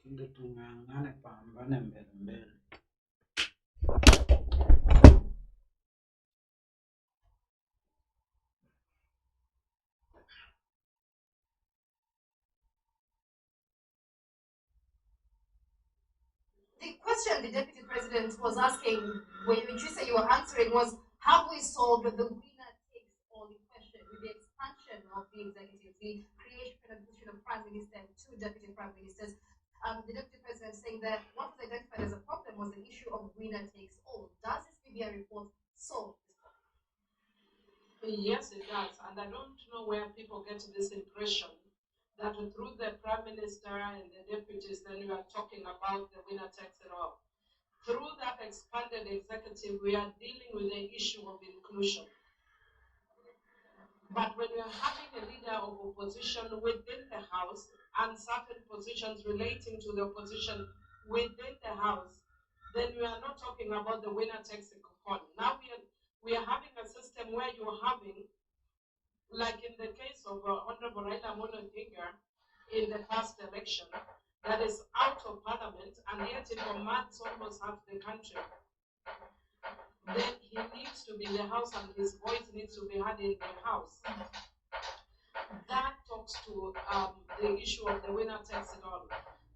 Tinde tung'ang'ane pambane mbele. The question the Deputy President was asking, which you say you were answering, was have we solved the winner takes all the question with the expansion of the executive, the creation and position of Prime Minister and two Deputy Prime Ministers? The Deputy President saying that what was identified as a problem was the issue of winner takes all. Does this PBI report solve this problem? Yes, it does. And I don't know where people get this impression that through the Prime Minister and the deputies, then we are talking about the winner takes it all. Through that expanded executive, we are dealing with the issue of inclusion. But when we are having a leader of opposition within the House and certain positions relating to the opposition within the House, then we are not talking about the winner takes it all. Now we are having a system where you are having, like in the case of Honorable Raila Amolo Odinga in the past election, that is out of parliament and yet it commands almost half the country. Then he needs to be in the House and his voice needs to be heard in the House. That talks to the issue of the winner takes it all.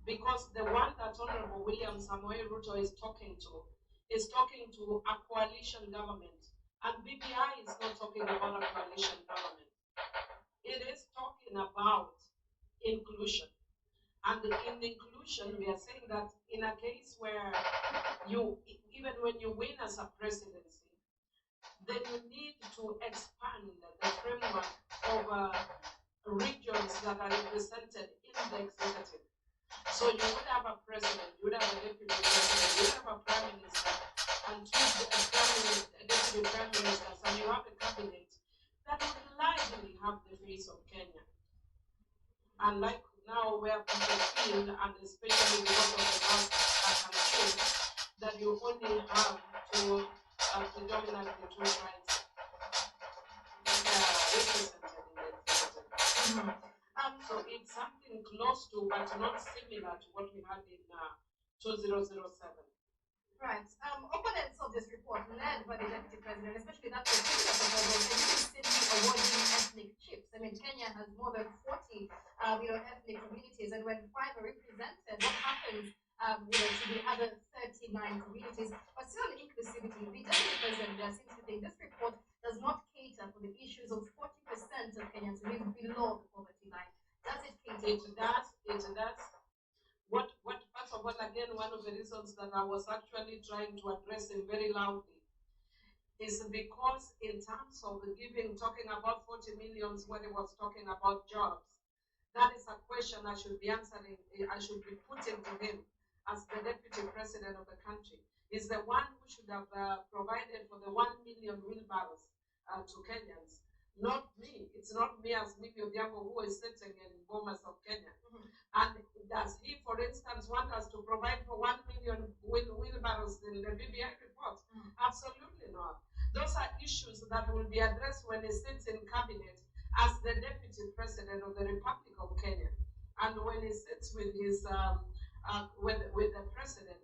Because the one that Honorable William Samoei Ruto is talking to a coalition government. And BBI is not talking about a coalition government. It is talking about inclusion. And in inclusion, we are saying that in a case where even when you win as a presidency, then you need to expand the framework of regions that are represented in the executive. So you would have a president, you would have a deputy president, you would have a prime minister, and two deputy prime ministers, and you have a cabinet that would largely have the face of Kenya. And like now where people feel, and especially because of the last campaign, that you only have to predominantly two tribes represented in the executive. So it's something close to, but not similar to what we had in 2007. Right. Opponents of this report, led by the Deputy President, especially that particular proposal, simply awarding ethnic chips. I mean, Kenya has more than 40, ethnic communities, and when 5 are represented, what happens, to the other 39 communities? But still on inclusivity, the Deputy President seems to think this report does not cater for the issues of 40% of Kenyans who live below the poverty line. Does it cater? It does. It does. First of all, again, one of the reasons that I was actually trying to address him very loudly is because in terms of talking about 40 millions when he was talking about jobs, that is a question I should be answering, I should be putting to him as the deputy president of the country. He's the one who should have provided for the 1 million wheelbarrows to Kenyans. Not me. It's not me as Mimi Odhiambo who is sitting in Bomas of Kenya. And does he, for instance, want us to provide for 1 million wheelbarrows in the BBI report? Absolutely not. Those are issues that will be addressed when he sits in cabinet as the deputy president of the Republic of Kenya, and when he sits with his with the president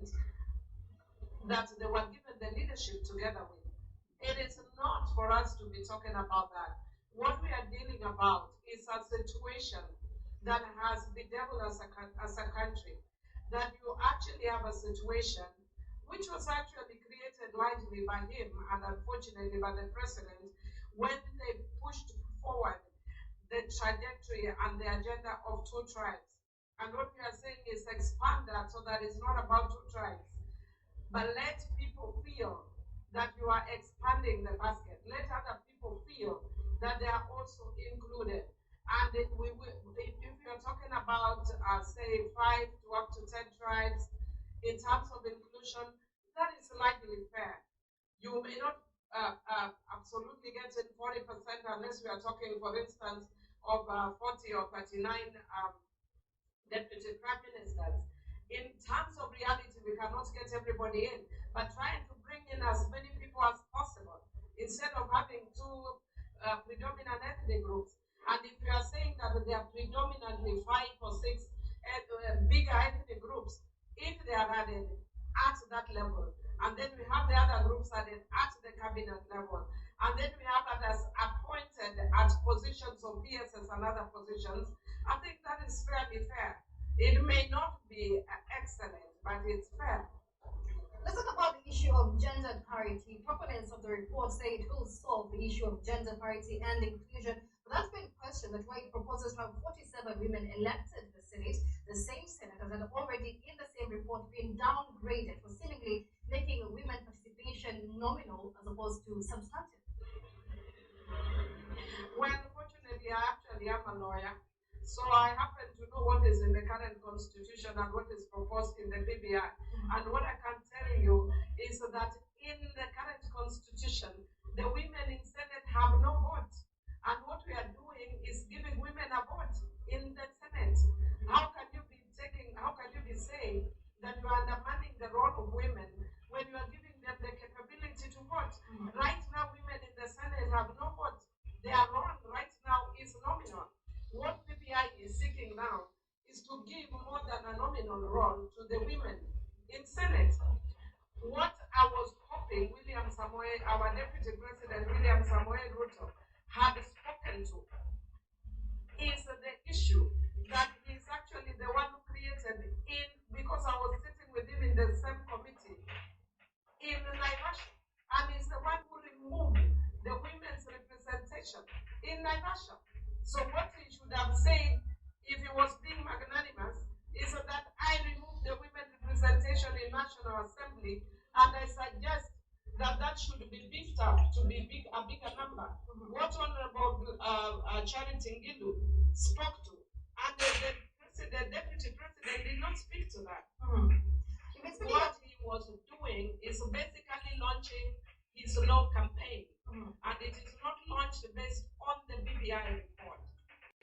that they were given the leadership together with. It is not for us to be talking about that. What we are dealing about is a situation that has bedeviled as a country, that you actually have a situation which was actually created largely by him and unfortunately by the president when they pushed forward the trajectory and the agenda of two tribes. And what we are saying is expand that so that it's not about two tribes, but let people feel that you are expanding the basket. Let other people feel that they are also included. And if you're talking about, say, 5 to up to 10 tribes, in terms of inclusion, that is likely fair. You may not absolutely get it 40% unless we are talking, for instance, of 40 or 39 deputy prime ministers. In terms of reality, we cannot get everybody in, but trying to bring in as many people as possible instead of having two predominant ethnic groups. And if you are saying that there are predominantly 5 or 6 bigger ethnic groups, if they are added at that level, and then we have the other groups added at the cabinet level, and then we have others appointed at positions of PSS and other positions, I think that is fairly fair. It may not be excellent, but it's fair. Let's talk about the issue of gender parity. Proponents of the report say it will solve the issue of gender parity and inclusion, but that's been questioned. That way it proposes to have 47 women elected to the Senate. The same senators had already in the same report been downgraded for seemingly making women participation nominal as opposed to substantive. Well, unfortunately, I actually am a lawyer, so I happen to know what is in the current constitution and what is proposed in the BBI. And what I can tell you is that in the current constitution, the women in Senate have no vote. And what we are doing is giving women a vote in the Senate. How can you be saying that you are undermining the role of women when you are giving them the capability to vote? Right now, women in the Senate have no vote. Their role right now is nominal. What PPI is seeking now is to give more than a nominal role to the women in Senate. What I was hoping William Samoei, our Deputy President William Samoei Ruto, had spoken to is the issue that he's actually the one who created because I was sitting with him in the same committee in Naivasha, and he's the one who removed the women's representation in Naivasha. So what he should have said, if he was being magnanimous, is that I removed the women representation in National Assembly, and I suggest that that should be beefed up to be a bigger number. What Honorable Charity Ngilu spoke to, and the Deputy President did not speak to that. What he was doing is basically launching his law campaign, and it is not launched based on the BBI report.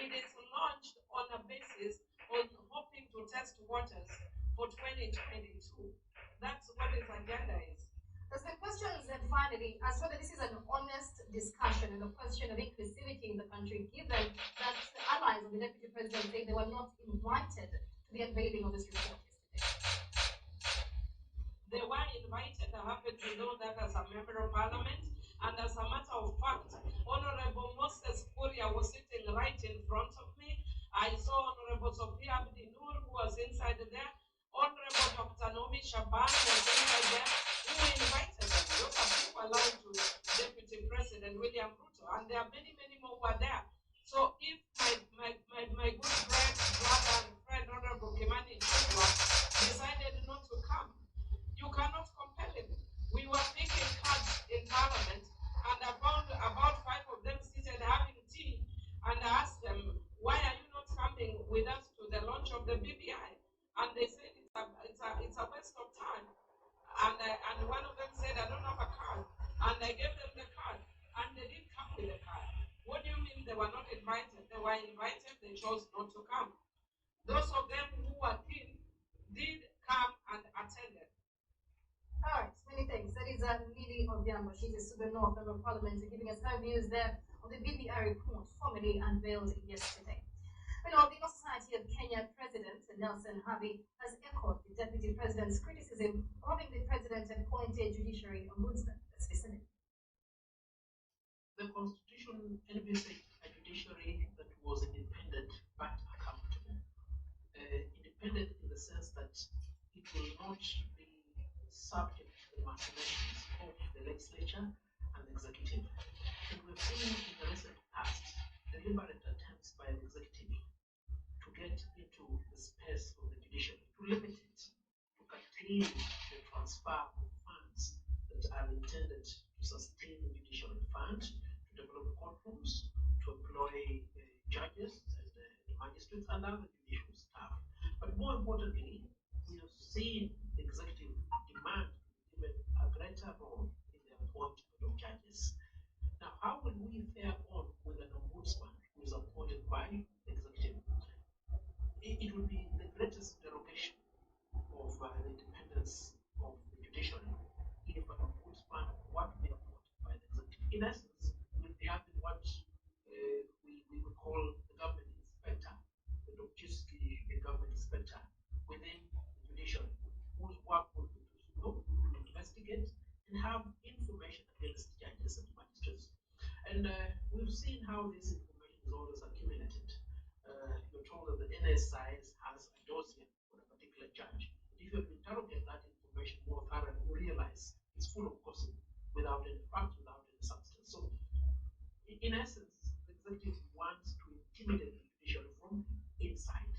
It is launched on a basis on hoping to test waters for 2022. That's what his agenda is. There's been questions, and finally, as whether this is an honest discussion and a question of inclusivity in the country, given that the allies of the Deputy President say they were not invited to the unveiling of this report yesterday. They were invited. I happen to know that as a member of parliament, and as a matter of fact, Honorable Moses Kuria was sitting right in front of me. I saw Honorable Sophia Abdinur, who was inside there. Honorable Dr. Nomi Shaban was inside there. Who invited them? Those are people aligned to Deputy President William Ruto, and there are many, many more who are there. So if my good friend, brother, and friend, Honorable Kimani Chungwa, decided not to come, you cannot compel him. We were picking cards in Parliament, and I found about 5 of them seated having tea, and I asked them, why are you not coming with us to the launch of the BBI? And they said it's a waste of time. And one of them said, I don't have a card. And I gave them the card, and they didn't come with the card. What do you mean they were not invited? They were invited, they chose not to come. Those of them who were keen did come and attended. All right, many thanks. That is Lily Obiambo. She's a Sudan North Member of Parliament, giving us her views there on the BBI report formally unveiled yesterday. The Law Society of Kenya President Nelson Havi has echoed the Deputy President's criticism of having the President appointed judiciary ombudsman. Let's listen in. The Constitution envisaged a judiciary that was independent but accountable. Independent in the sense that it will not be subject to the machinations of the legislature and the executive. And we've seen in the recent past deliberate attempts by the executive to get into the space of the judiciary, to limit it, to curtail the transfer of funds that are intended to sustain the judicial fund, to develop courtrooms, to employ judges and magistrates and other judicial staff. But more importantly, we have seen the executive demand given a greater role in the appointment of judges. Now, how will we fare on with an ombudsman who is appointed by the executive? It will be the greatest derogation of the independence of the judiciary if an ombudsman were to be appointed by the executive. In essence, we'll be having what we would call the government inspector, the Dr. Government inspector. you've seen how this information is always accumulated. You're told that the NSIS has a dossier for a particular judge. If you have to interrogate that information more thoroughly, you realize it's full of gossip without any facts, without any substance. So, in essence, the executive wants to intimidate the judiciary from inside.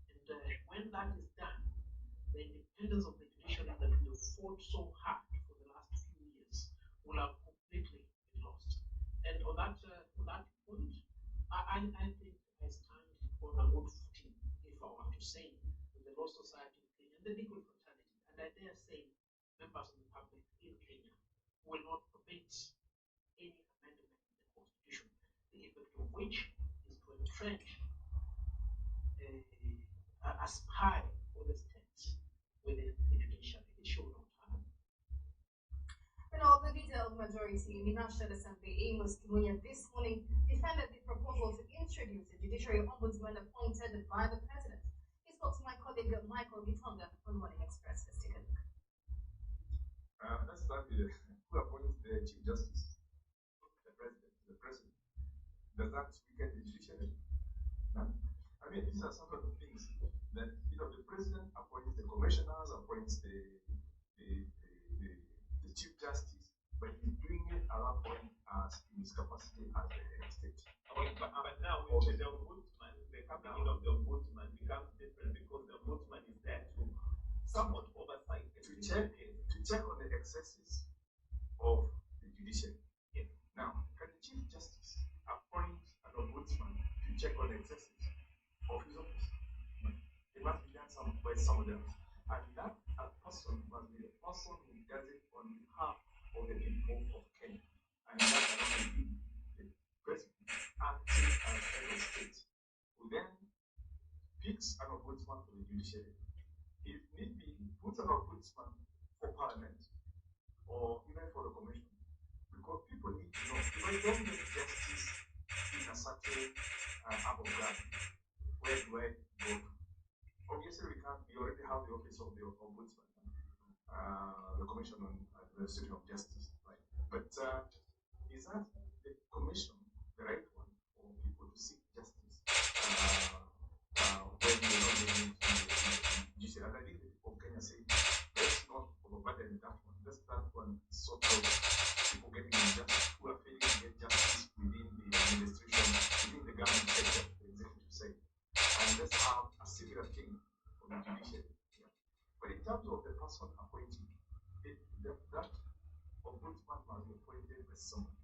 And when that is done, the independence of the judiciary that we have fought so hard for the last few years will have completely been lost. And on that point, I think I stand on a good footing, if I were to say, with the Law Society of Kenya and the legal fraternity. And I dare say, members of the public in Kenya will not permit any amendment in the Constitution, the effect of which is to entrench a spy for the state within the judiciary. It should not happen. The leader of majority in the National Assembly, Amos Kimunya, this morning defended the proposal to introduce a judiciary ombudsman appointed by the president. He spoke to my colleague Michael Gitonga on Morning Express. Let's take a look. Let's start with who appoints the Chief Justice? The President. The President. Does that weaken the judiciary? No? I mean, these are some of the things that the President appoints the commissioners, appoints the Chief Justice, but he's doing it at that point as in his capacity as the head of state. But now with the ombudsman, the cabinet of the ombudsman becomes different because the ombudsman is there to somewhat oversight to check on the excesses of the judiciary. Yeah. Now, can the Chief Justice appoint an ombudsman to check on the excesses of his office? It must be done by somebody else. And that person must be the person who does it on behalf of the people of Kenya. And that cannot be the president acting as head of state, who then picks an ombudsman for the judiciary. If need be, puts an ombudsman for parliament or even for the commission. Because people need to know, if I don't get justice in a certain app of ground, where do I go to? Obviously, we already have the office of the ombudsman, the Commission on Administration of Justice, right? But is that the commission the right one for people to seek justice when they're not getting into the judiciary? And I think the people of Kenya say, let's not overburden that one. Let's that one sort of people getting injustice who are failing to get justice within the administration, within the government sector, the executive sector. And let's have a similar thing for the judiciary. Yeah. But in terms of the person appointing, that ombudsman must be appointed by someone.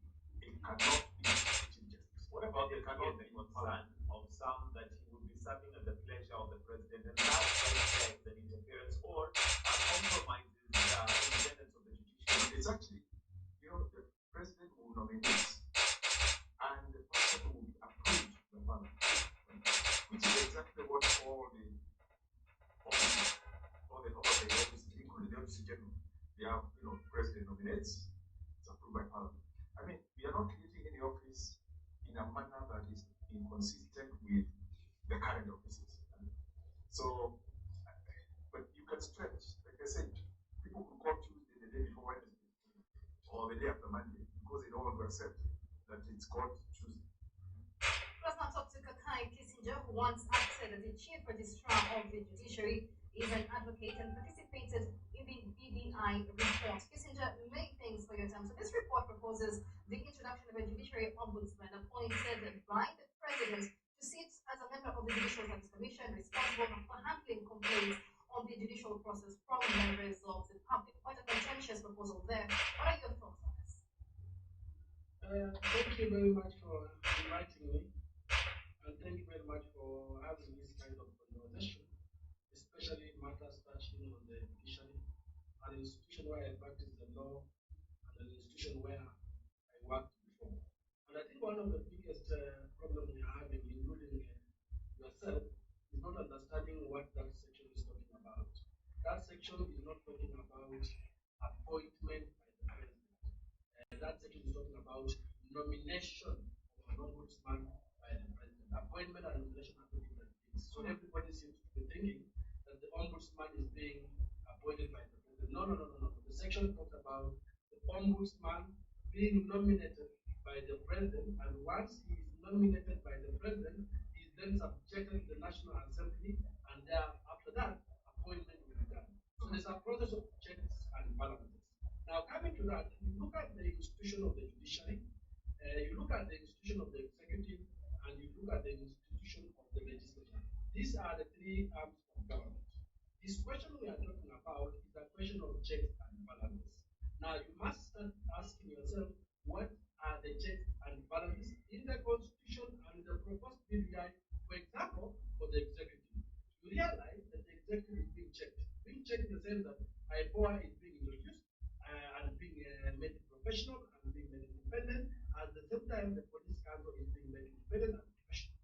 It cannot be Chief Justice. What about the concern of some that he will be serving at the pleasure of the president, and that right there is an interference or compromises the independence of the judiciary? It's actually, the president will nominate, and the person will be approved by parliament, which is exactly what all the offices, including the office general, they have, president nominates, it's approved by parliament. I mean, we are not creating any office in a manner that is inconsistent with the current offices. So, but you can stretch, like I said, people could call Tuesday the day before Wednesday, or the day after Monday, because they don't want to accept that it's called Tuesday. Let's now talk to Kakai Kissinger, who once acted as the chief registrar of the judiciary, is an advocate and participated in the BBI report. Kissinger, many thanks for your time. So this report proposes the introduction of a judiciary ombudsman appointed by the president to sit as a member of the Judicial Service Commission responsible for handling complaints on the judicial process from members of the public. Quite a contentious proposal there. What are your thoughts on this? Thank you very much for inviting me, and thank you very much for having this kind of conversation, especially matters touching on the judiciary, an institution where I practice the law, and an institution where I worked before. And I think one of the biggest problems we are having, including yourself, is not understanding what that section is talking about. That section is not talking about appointment by the president. That section is talking about nomination of an ombudsman by the president. Appointment and nomination are two different things. So everybody seems to be thinking that the ombudsman is being appointed by the president. No. The section talks about the ombudsman being nominated by the president, and once nominated by the president is then subjected to the National Assembly, and after that, appointment will be done. So there's a process of checks and balances. Now, coming to that, you look at the institution of the judiciary, you look at the institution of the executive, and you look at the institution of the legislature. These are the three arms of government. This question we are talking about is a question of checks and balances. Now, you must start asking yourself, what are the checks and balances in the Constitution and the proposed BBI, for example, for the executive? You realize that the executive is being checked. Being checked in the sense that IPOA is being introduced and being made professional and being made independent. At the same time, the police council is being made independent and professional.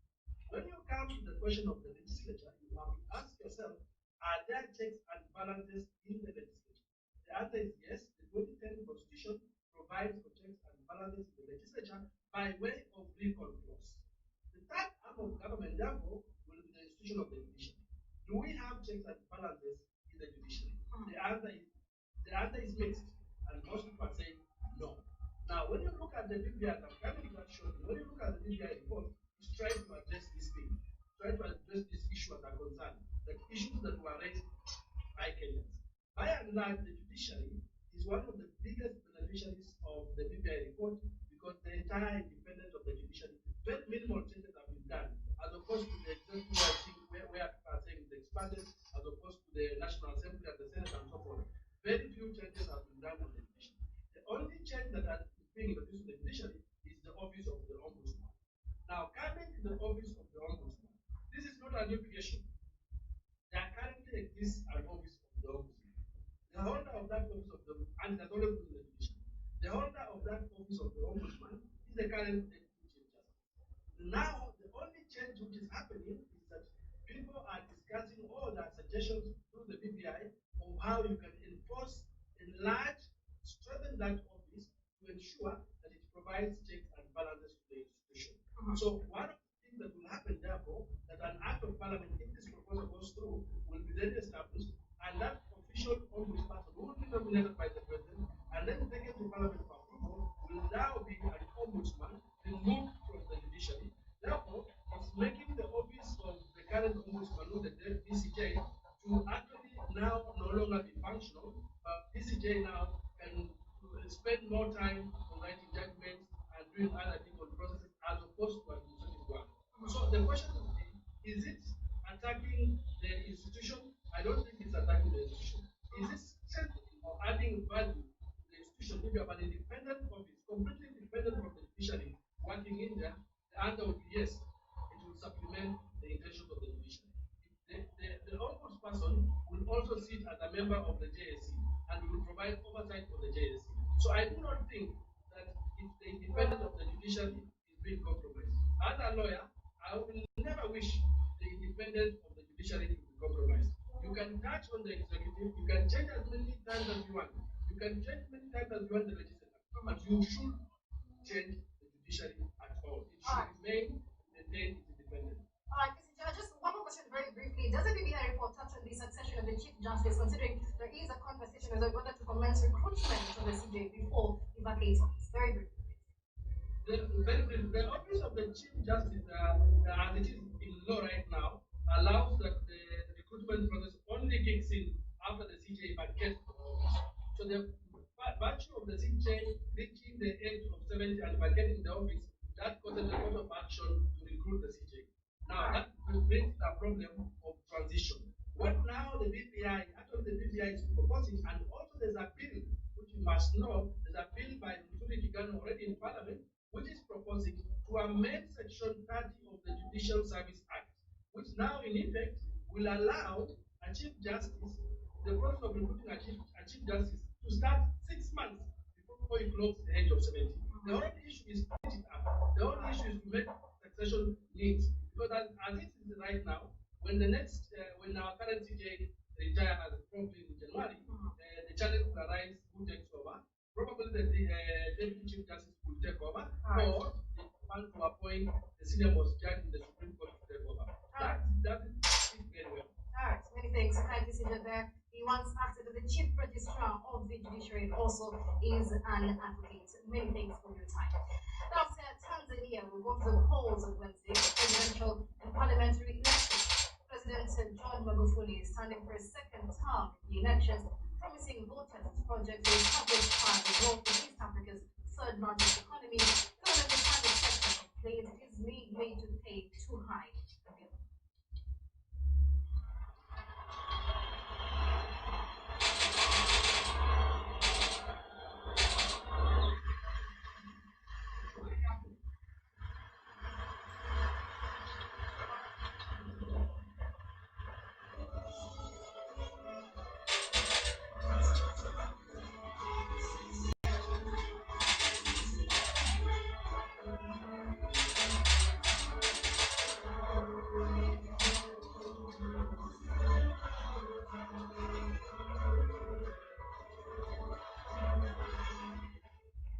When you come to the question of the legislature, you have to ask yourself, are there checks and balances in the legislature? The answer is yes. The 2010 Constitution provides for checks and balances in the legislature by way of recall clause. The third arm of government, therefore, will be the institution of the judiciary. Do we have checks and balances in the judiciary? The answer is mixed, and most people are saying no. Now, when you look at the BBI, I'm coming to that shortly. When you look at the BBI report, it's trying to address this thing, trying to address this issue as a concern, the issues that were raised by Kenyans. By and large, the judiciary is one of the biggest beneficiaries of the BBI report because the entire independence of the judiciary, very minimal changes have been done, as opposed to the executive where people are saying it's expanded, as opposed to the National Assembly and the Senate and so forth. Very few changes have been done on the judiciary. The only change that has been introduced to the judiciary is the office of the ombudsman. Now, coming to the office of the ombudsman, this is not a new creation. There currently exists an office of the ombudsman. The holder of that office of the and it has always been the judiciary. The holder of that office of the ombudsman is the current deputy chief justice. Now, the only change which is happening is that people are discussing all the suggestions through the BBI of how you can enforce, enlarge, strengthen that office to ensure that it provides checks and balances to the institution. So one of the things that will happen, therefore, that an act of parliament, if this proposal goes through, will be then established, and that official ombudsman who will be nominated by the president and then taken to parliament for approval will now be an ombudsman removed from the judiciary. Therefore, it's making the office of the current ombudsman, the DCJ, to actually now no longer be functional. DCJ now can spend more time on writing judgments and doing other legal processes as opposed to administrative work. So the question is it attacking the institution? I don't think it's attacking the institution. Is it strengthening or adding value to the institution? If you have an independent office, completely independent from the judiciary, working in there, the answer would be yes. It will supplement the intentions of the judiciary. The ombudsperson will also sit as a member of the JSC and will provide oversight for the JSC. So I do not think that if the independence of the judiciary is being compromised. As a lawyer, I will never wish the independence of the judiciary to be compromised. You can touch on the executive, you can change as many times as you want. You can change many times as you want the legislature, but you should change the judiciary at all. It should remain maintained independent. All right, Mr. Judge, just one more question very briefly. Does the BBI report touch on the succession of the Chief Justice, considering there is a conversation as to whether to commence recruitment of the CJ before he vacates office? Very briefly. The office of the Chief Justice, as it is in law right now, allows that the recruitment process only kicks in after the CJ vacates the office. So the virtue of the CJ reaching the age of 70 and vacating the office, that causes a lot of action to recruit the CJ. Now that brings a problem of transition. What now the BPI, actually the BPI is proposing, and also there's a bill, which you must know, there's a bill by Muturi Kigano already in Parliament, which is proposing to amend Section 30 of the Judicial Service Act, which now in effect will allow a Chief Justice, the process of recruiting a Chief Justice, to start 6 months before he clocks the age of 70. The only issue is to put it up. The only issue is to make succession neat. Because as it is right now, when our current CJ retires probably in January, the challenge will arise who takes over. Probably the Deputy Chief Justice will take over, or they want to appoint the senior most judge in the Supreme Court to take over. That is very well. All right, many thanks. Okay, this is there. He once acted as the Chief Registrar of the Judiciary, also is an advocate. Many thanks for your time. Now, Tanzania will go to the polls polls on Wednesday for presidential and parliamentary elections. President John Magufuli is standing for a second term in the elections, promising voters his project will establish part of growth in East Africa's third largest economy. However, the private sector complains it is made to pay too high a bill.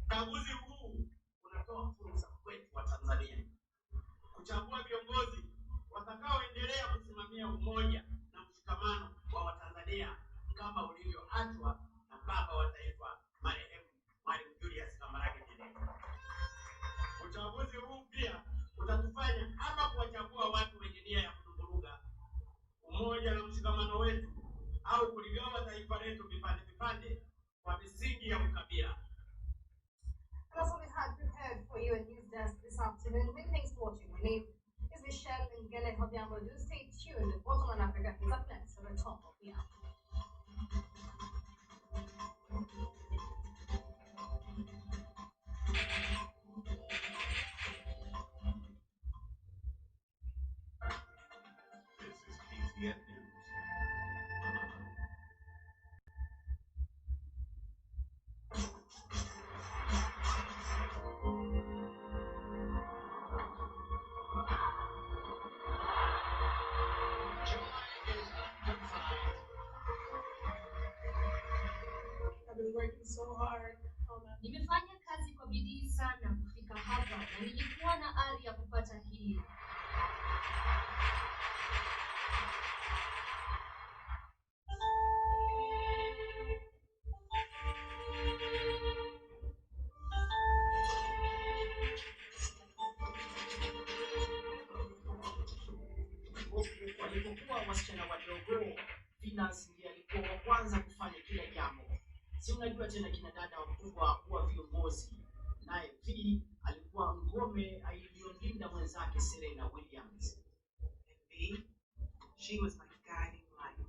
Uchaguzi huu unatoa fursa kwetu wa Tanzania kuchagua viongozi watakaoendelea kusimamia umoja na mshikamano wa Watanzania kama ulivyoachwa na baba wa taifa marehemu Mwalimu Julius Kambarage Nyerere. Uchaguzi huu pia utatufanya ama kuwachagua watu wenye nia ya kutuvuruga umoja na mshikamano wetu au kuligawa taifa letu vipande vipande kwa misingi ya ukabila. That's what we had prepared for you at News Desk this afternoon. Many thanks for watching. My name is Michelle Ngele Hobiambo. Do stay tuned. Bottom on Africa is up next at the top of the hour. This is PTN News. I've been working so hard. Nimefanya kazi kwa bidii sana kufika hapa na nilikuwa na ari ya kupata hii. Walipokuwa wasichana wadogo, Venus ndiye alikuwa wa kwanza kufanya kila jambo. Si unajua tena kina dada wakubwa huwa viongozi. Naye V alikuwa ngome iliyomlinda mwenzake Serena Williams. V, she was my guiding light.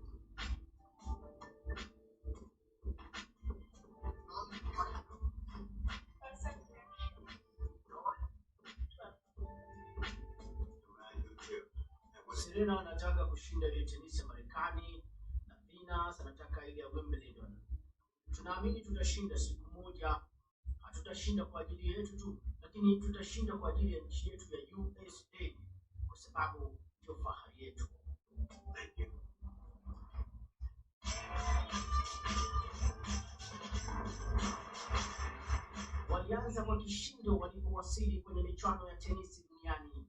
Serena anataka kushinda ile tenisi ya Marekani na Venus anataka ile ya Wimbledon. Tunaamini tutashinda siku moja. Hatutashinda kwa ajili yetu tu, lakini tutashinda kwa ajili ya nchi yetu ya USA kwa sababu ndio fahari yetu. Thank you. Walianza kwa kishindo walipowasili kwenye michuano ya tenisi duniani.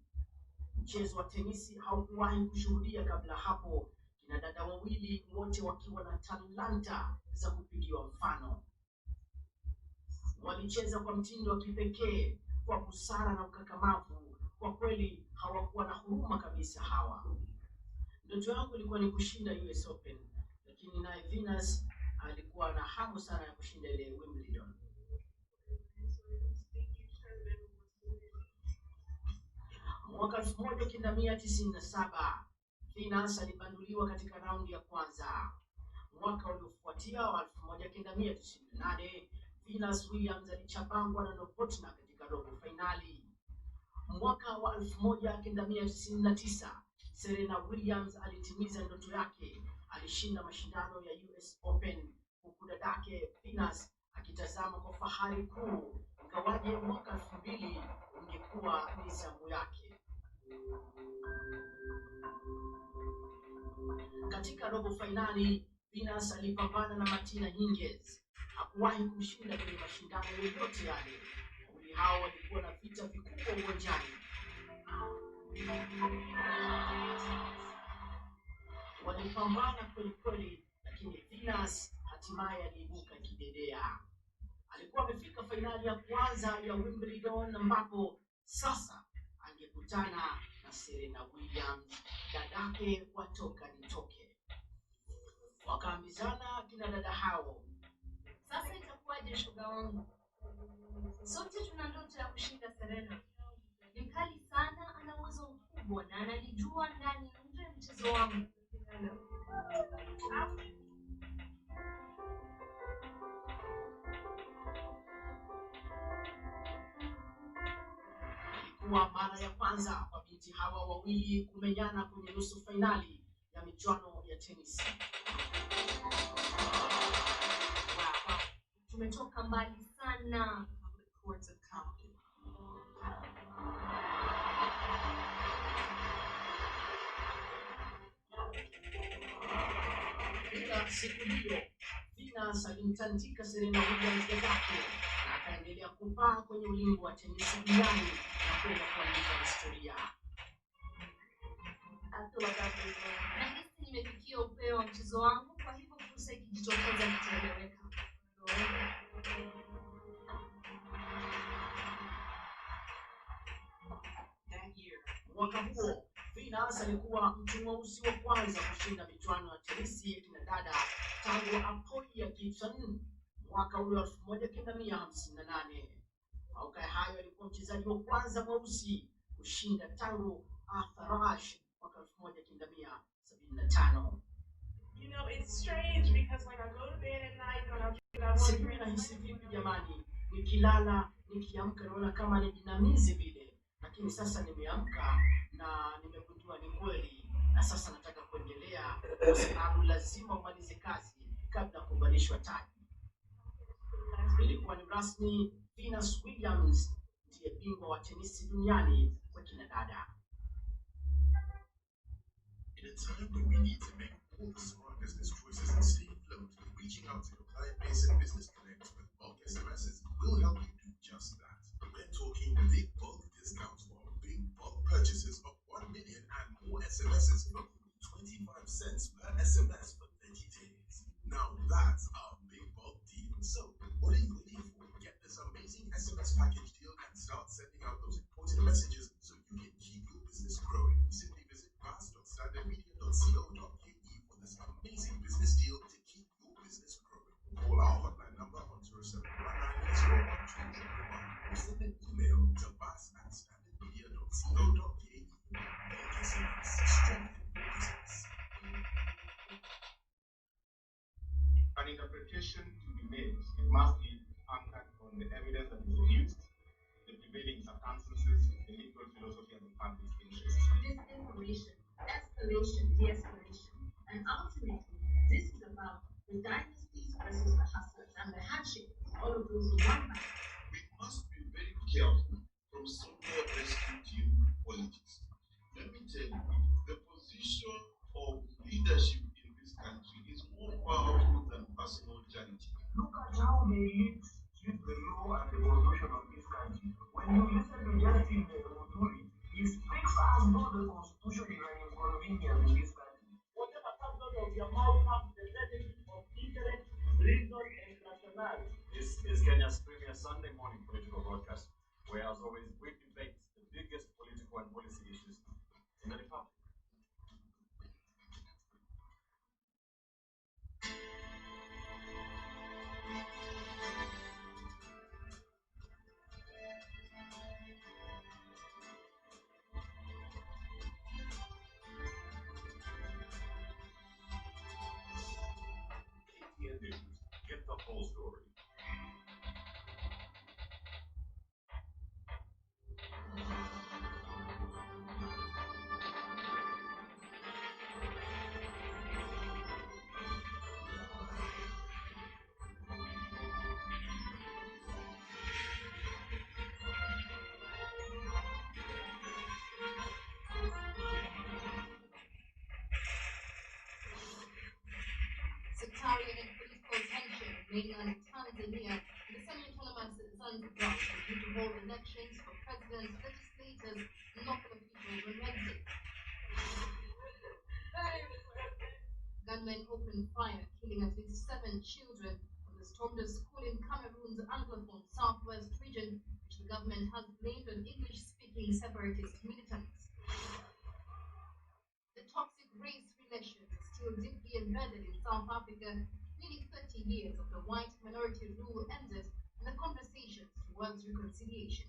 Mchezo wa tenisi haukuwahi kushuhudia kabla hapo, kina dada wawili wote wakiwa na talanta za kupigiwa mfano. Walicheza kwa mtindo wa kipekee, kwa busara na ukakamavu. Kwa kweli hawakuwa na huruma kabisa hawa. Ndoto yangu ilikuwa ni kushinda US Open, lakini naye Venus alikuwa na hamu sana ya kushinda ile Wimbledon. Mwaka 1997 Venus alibanduliwa katika raundi ya kwanza. Mwaka uliofuatia wa 1998 Venus Williams alichabangwa na Novotna katika robo finali. Mwaka wa 1999 Serena Williams alitimiza ndoto yake, alishinda mashindano ya US Open huku dadake Venus akitazama kwa fahari kuu, ingawaje mwaka 2000 ungekuwa ni zamu yake. Katika robo finali Venus alipambana na Martina Hingis. Hakuwahi kushinda kwenye mashindano yoyote yale. Wawili hao walikuwa na vita vikubwa uwanjani. Walipambana kweli kweli, lakini Venus hatimaye aliibuka kidedea. Alikuwa amefika fainali ya kwanza ya Wimbledon ambapo sasa angekutana kukutana na Serena Williams, dadake watoka nitoke. Wakaambizana kina dada hao, Sasa itakuwaje shoga wangu? Sote tuna ndoto ya kushinda Serena. Ni mkali sana, ana uwezo mkubwa na ananijua ndani nje ya mchezo wangu. Ilikuwa mara ya kwanza kwa binti hawa wawili kumenyana kwenye nusu fainali ya michuano ya tenisi. Tumetoka mbali sana. Ila siku hiyo Venus alimtandika Serena Williams dadake na akaendelea kupaa kwenye ulingo wa tenisi duniani na kwenda kuandika historia. Nahisi nimefikia upeo wa mchezo wangu, kwa hivyo fursa ikijitokeza nitaeleweka. Mwaka huo Venus alikuwa mtu mweusi wa kwanza kushinda michuano ya tenisi ya kina dada tangu Apoya Gibson mwaka ule 1958. Mauka hayo alikuwa mchezaji wa kwanza mweusi kushinda tangu Arthur Ashe mwaka 1975. You know, it's strange because when I go to bed at night, when I Sijui nahisi vipi jamani, nikilala nikiamka naona kama ni jinamizi vile, lakini sasa nimeamka na nimegundua ni kweli, na sasa nataka kuendelea kwa sababu lazima umalize kazi kabla kuvalishwa taji. Ilikuwa ni rasmi, Venus Williams ndiye bingwa wa tenisi duniani kwa kina dada. In a time when we need to make all the smart business choices and stay afloat, reaching out to your client base and business connects with bulk SMSs will help you do just that. We're talking big bulk discounts for big bulk purchases of 1 million and more SMSs for 25 cents per SMS for 30 days. Now that's a big bulk deal. So what are you waiting for? Get this amazing SMS package deal and start sending out those important messages so you can keep your business growing. Simply visit fast.standardmedia.co.ke for this amazing business deal to keep your business growing. Call our hotline number on 0719 or send an email to fast@standardmedia.co.ke. SMS, strengthen business. An interpretation to be made, it must be anchored on the evidence that is used, the prevailing circumstances, the legal philosophy, and the public interest. Disinformation, escalation, de-escalation, and ultimately, this is about the dynasties versus the hustlers and the handshake, all of those in one man. We must be very careful from somewhere rescue team politics. Let me tell you, the position of leadership in this country is more powerful than personal charity. Look at how they use the law and the constitution of this country. When you listen to Justin Muturi, he speaks as though the constitution is an inconvenience in this country. Whatever comes out of your mouth comes the benefit of intellect, reason, and rationale. This is Kenya's premier Sunday morning political broadcast, where, as always, we debate the biggest political and policy issues in the Republic. KTN News. Get the whole story. Sectarian and political tension remaining on Tanzania, the semi-autonomous Zanzibar is due to hold elections for president, legislators, and local officials on Wednesday. Gunmen opened fire, killing at least 7 children from the stormed school in Cameroon's Anglophone southwest region, which the government has blamed on English-speaking separatist militants. still deeply embedded in South Africa, nearly 30 years of the white minority rule ended in the conversations towards reconciliation.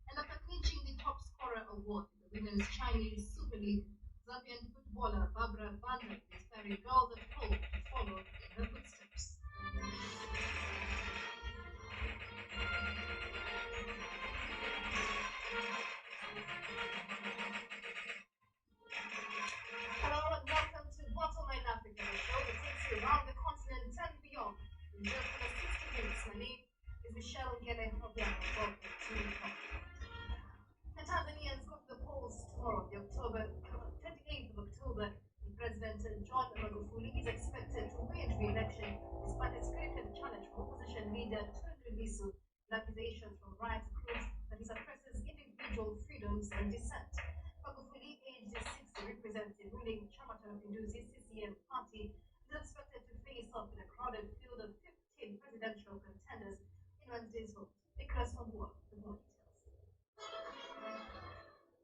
And after clinching the top scorer award in the Women's Chinese Super League, Zambian footballer Barbara Banda is inspiring girls at home to follow in her footsteps. Hello and welcome to Bottom Line Africa, the show that takes you around the continent and beyond in just under 60 minutes. My name is Michelle Ngele Obiang. Welcome to the show. The Tanzanians go to the polls tomorrow, the 28th of October, and President John Magufuli is expected to win re-election despite a spirited challenge from opposition leader Tundu Lissu and accusations from rights groups that he suppresses individual freedoms and dissent. Magufuli, aged 60, represents the ruling Chama cha Mapinduzi CCM party, is expected to face off in a crowded field of 15 presidential contenders in Wednesday's vote. Nicholas Wambua with more details.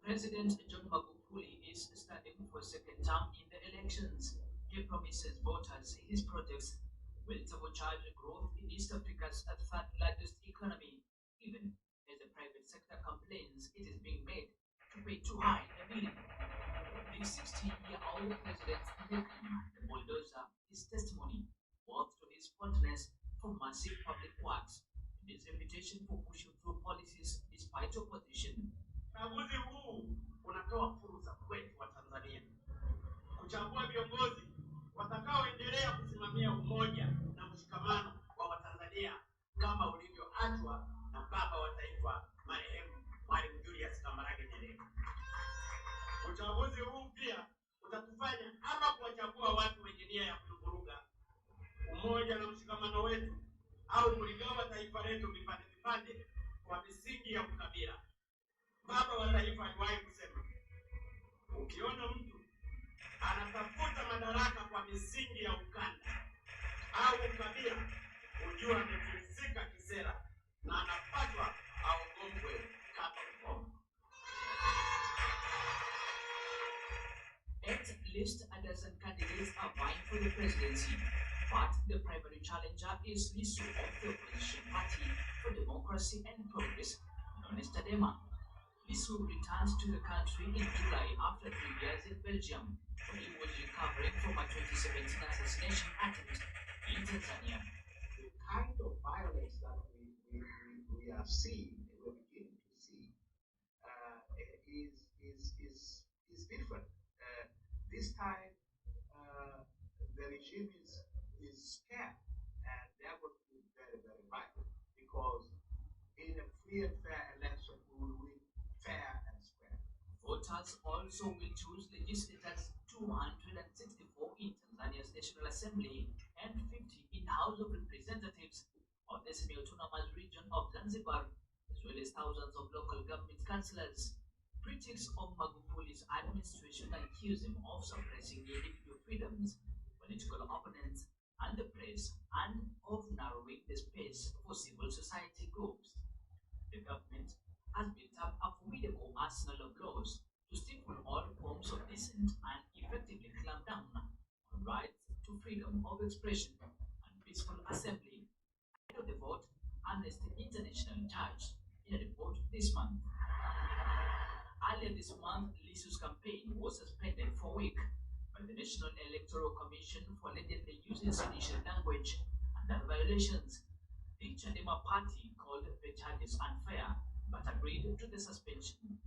President John Magufuli is standing for a second term in the elections. He promises voters his projects will turbocharge growth in East Africa's third largest economy, even as the private sector complains it is being made to pay too high a bill. The 60-year-old president's nickname, the bulldozer, is testimony both to his fondness for massive public works and his reputation for pushing through policies despite opposition. Uchaguzi huu unatoa fursa kwetu wa Tanzania kuchagua viongozi watakaoendelea kusimamia umoja na mshikamano wa Watanzania kama ulivyoachwa na baba wa taifa marehemu Mwalimu Julius Kambarage Nyerere. Uchaguzi huu pia utatufanya ama kuwachagua watu wenye nia ya kuvuruga umoja na mshikamano wetu au kuligawa taifa letu vipande vipande kwa misingi ya ukabila. Baba wa taifa aliwahi kusema, ukiona mtu anatafuta madaraka kwa misingi ya ukanda au ukabila, ujua amefilisika kisera na anapaswa aogopwe kama mkono. At least a dozen candidates are vying for the presidency, but the primary challenger is Lissu of the opposition party for democracy and progress, known as Chadema. Lissu returned to the country in July after 3 years in Belgium, when he was recovering from a 2017 assassination attempt in Tanzania. The kind of violence that we are seeing, we're beginning to see, is different. This time, the regime is scared, and they are going to be very, very violent, because in a free and fair election, we will win fair and square. Voters also will choose legislators 264 in Tanzania's National Assembly and 50 in House of Representatives of the semi-autonomous region of Zanzibar, as well as thousands of local government councillors. Critics of Magufuli's administration accuse him of suppressing individual freedoms, political opponents, and the press, and of narrowing the space for civil society groups. The government has built up a formidable arsenal of laws to stifle all forms of dissent and effectively clamp down on rights to freedom of expression and peaceful assembly. Ahead of the vote, Amnesty International charged in a report this month. Earlier this month, Lissu's campaign was suspended for a week by the National Electoral Commission for allegedly using seditious language and other violations. The Chadema party called the charges unfair, but agreed to the suspension.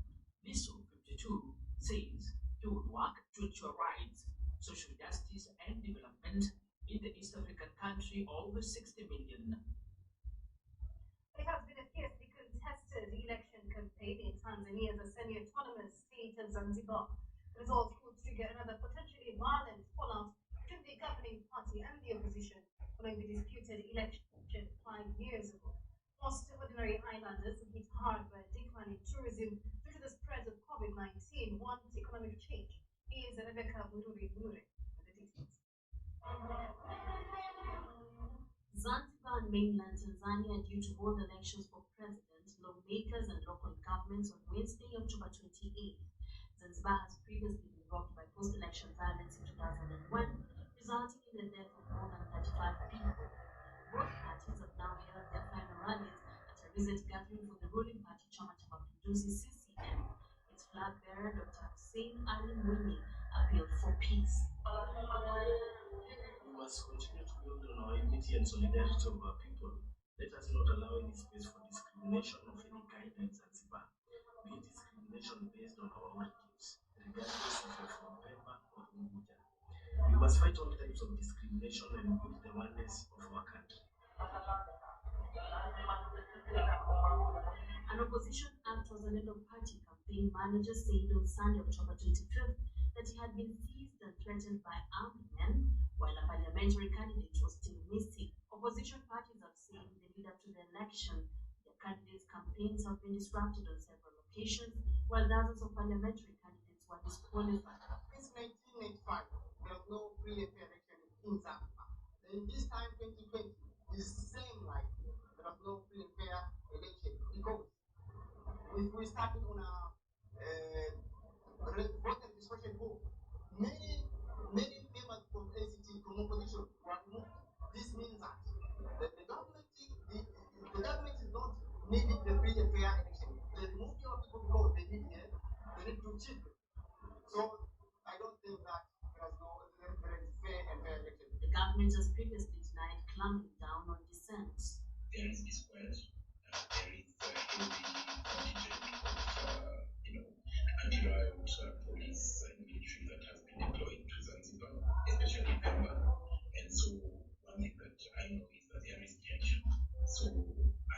Lissu, 52, says he would work to ensure rights, social justice, and development in the East African country of 60 million. It has been a fiercely contested election campaign in Tanzania as a semi-autonomous state of Zanzibar. The results could trigger another potentially violent fallout between the governing party and the opposition following the disputed election 5 years ago. Most ordinary islanders hit hard by a decline in tourism due to the spread of COVID-19 want economic change. Here's Rebecca Bururi with the details. Zanzibar and mainland Tanzania are due to hold elections for president, lawmakers, and local governments on Wednesday, October 28th. Zanzibar has previously been rocked by post-election violence in 2001, resulting in the death of more than 35 people. Both parties have now held their final rallies at a recent gathering for the ruling party, Chama cha Mapinduzi (CCM). Its flag bearer, Dr. Hussein Ali Mwinyi, appealed for peace. We must continue to build on our unity and solidarity of our people. Let us not allow any space for discrimination of any kind in Zanzibar, be it discrimination based on our origins, regardless if you're from Pemba or Unguja. We must fight all types of discrimination and build the oneness of our country. An opposition Wazalendo Party campaign manager said on Sunday, October 25th, that he had been seized and threatened by armed men, while a parliamentary candidate was still missing. Opposition parties have said in the lead up to the election, their candidates' campaigns have been disrupted on several occasions, while dozens of parliamentary candidates were disqualified. Since 1995, there was no free and fair election in Zambia. In this time, 2020, it's the same like there was no free and fair election because if we started on a voter registration board, many members from ACT, from opposition, were removed. This means that the government is not needing the free and fair election. They remove your people because they need to cheat. So I don't think that there is fair and fair election. The government has previously denied clamping down on dissent. There is disquiet. There is a heavy contingent of, anti-riot police and military that has been deployed to Zanzibar, especially Pemba. And so one thing that I know is that there is tension. So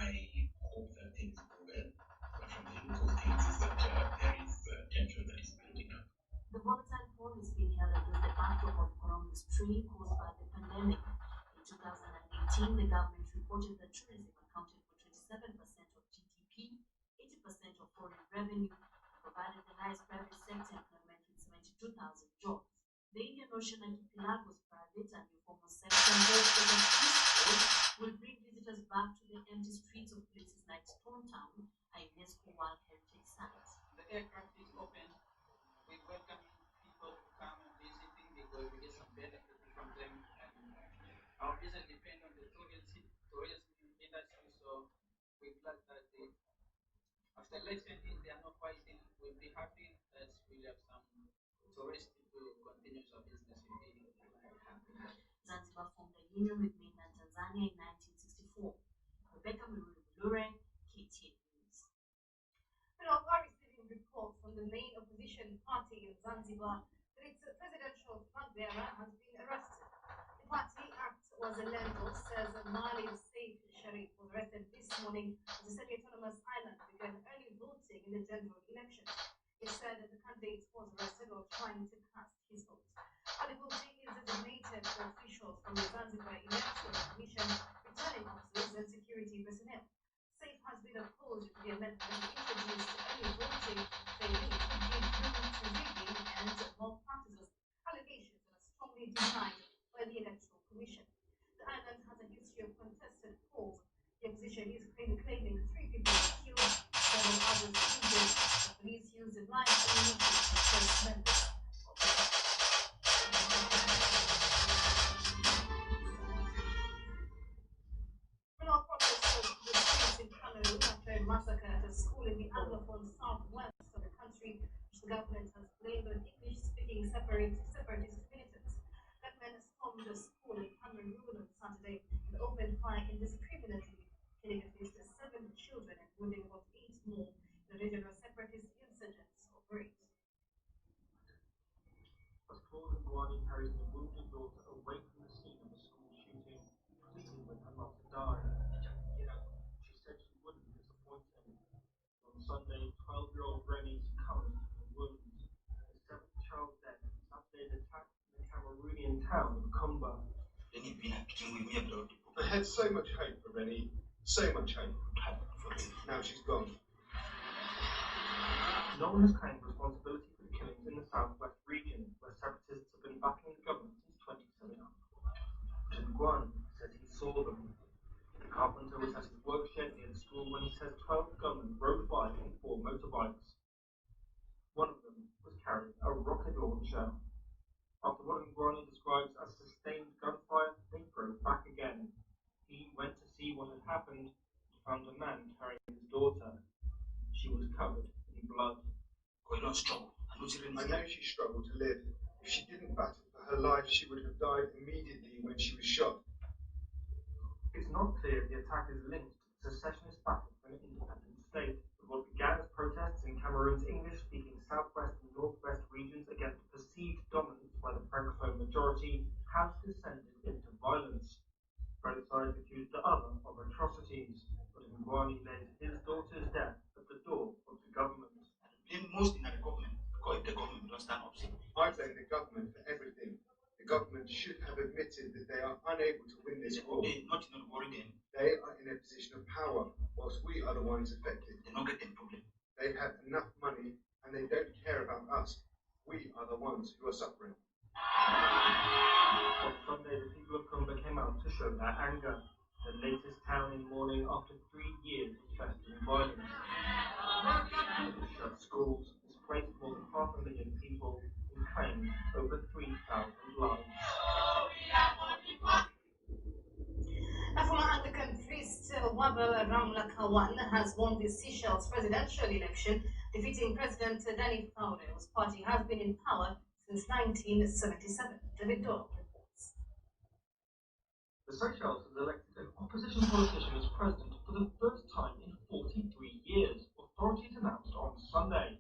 I hope that things go well. But from the look of things is that there is tension that is building up. The volatile poll is being held against the backdrop of economic strain caused by the pandemic. In 2018, the government reported that tourism accounted for 27% of GDP, 80% of foreign revenue, provided the highest private sector employment with 72,000 jobs. The Indian Ocean archipelago's private and informal sector will bring visitors back to the empty streets of places like Stone Town, a UNESCO World Heritage Site. The aircraft is open. We welcome people to come and visiting because we get some benefit from them. And our business depends on the tourism industry, so we're glad that after election, if they are not fighting, we'll be happy that we have some tourists to continue our business in. Zanzibar formed a union with mainland Tanzania in 1964. Rebecca Mulure, KTN News. Well, are receiving reports from the main opposition party in Zanzibar that its presidential flag bearer has been arrested. The party Wazalendo says Mali Saif Sharif was arrested this morning as the semi-autonomous island began early voting in the general elections. It said that the candidate was arrested while trying to cast his vote. Early voting is designated for officials from the Zanzibar Electoral Commission, returning officers, and security personnel. Saif has been opposed to the amendment introduced early voting, saying it would give room to rigging and mob practices, allegations that are strongly denied by the Electoral Commission. The island has a history of contested polls. The opposition is claiming 3 people were killed, several others injured. The police used a knife to first members of the party. Criminal protesters to the streets in Cameroon after a massacre at a school in the Anglophone southwest of the country, which the government has blamed on English-speaking separatist militants. Gunmen stormed the school in Cameroon on Saturday and opened fire indiscriminately, killing at least 7 children and wounding about 8 more in the regional separatist insurgents operate. As Claude and Guardi carries the wounded daughter away from the scene of the school shooting, pleading with her not to die. She said she wouldn't disappoint him. On Sunday, 12-year-old Remy succumbed to her wounds. The 7th child dead in Saturday's attack in the Cameroonian town of Kumba. I had so much hope for Rennie, so much hope. Now she's gone. No one has claimed responsibility for the killings in the southwest region, where separatists have been backing the government since 2017. Jim Guan says he saw them. The carpenter was at his work shed near the school when he says 12 gunmen rode by on 4 motorbikes. One of them was carrying a rocket launcher. After what Ngwani describes as sustained gunfire, they drove back again. He went to see what had happened and found a man carrying his daughter. She was covered in blood. I know she struggled to live. If she didn't battle for her life, she would have died immediately when she was shot. It's not clear if the attack is linked to the secessionist battle for an independent state, but what began as protests in Cameroon's English-speaking southwest and northwest regions against perceived dominance by the francophone majority has descended into violence. Both sides accused the other of atrocities, but Ngwani laid his daughter's death at the door of the government. Blame mostly not the government, because if the government don't stand up, I blame the government for everything. The government should have admitted that they are unable to win this war. They are in a position of power, whilst we are the ones affected. They have enough money and they don't care about us. We are the ones who are suffering. On Sunday, the people of Kumba came out to show their anger, the latest town in mourning after 3 years of festering violence. It shut schools, displaced more than 500,000 people, and claimed over 3,000 lives. A former Anglican priest, Wabel Ramlakawan, has won the Seychelles presidential election, defeating President Danny Fowler, whose party has been in power since 1977. David Dole reports. The Seychelles has elected an opposition politician as president for the first time in 43 years, authorities announced on Sunday.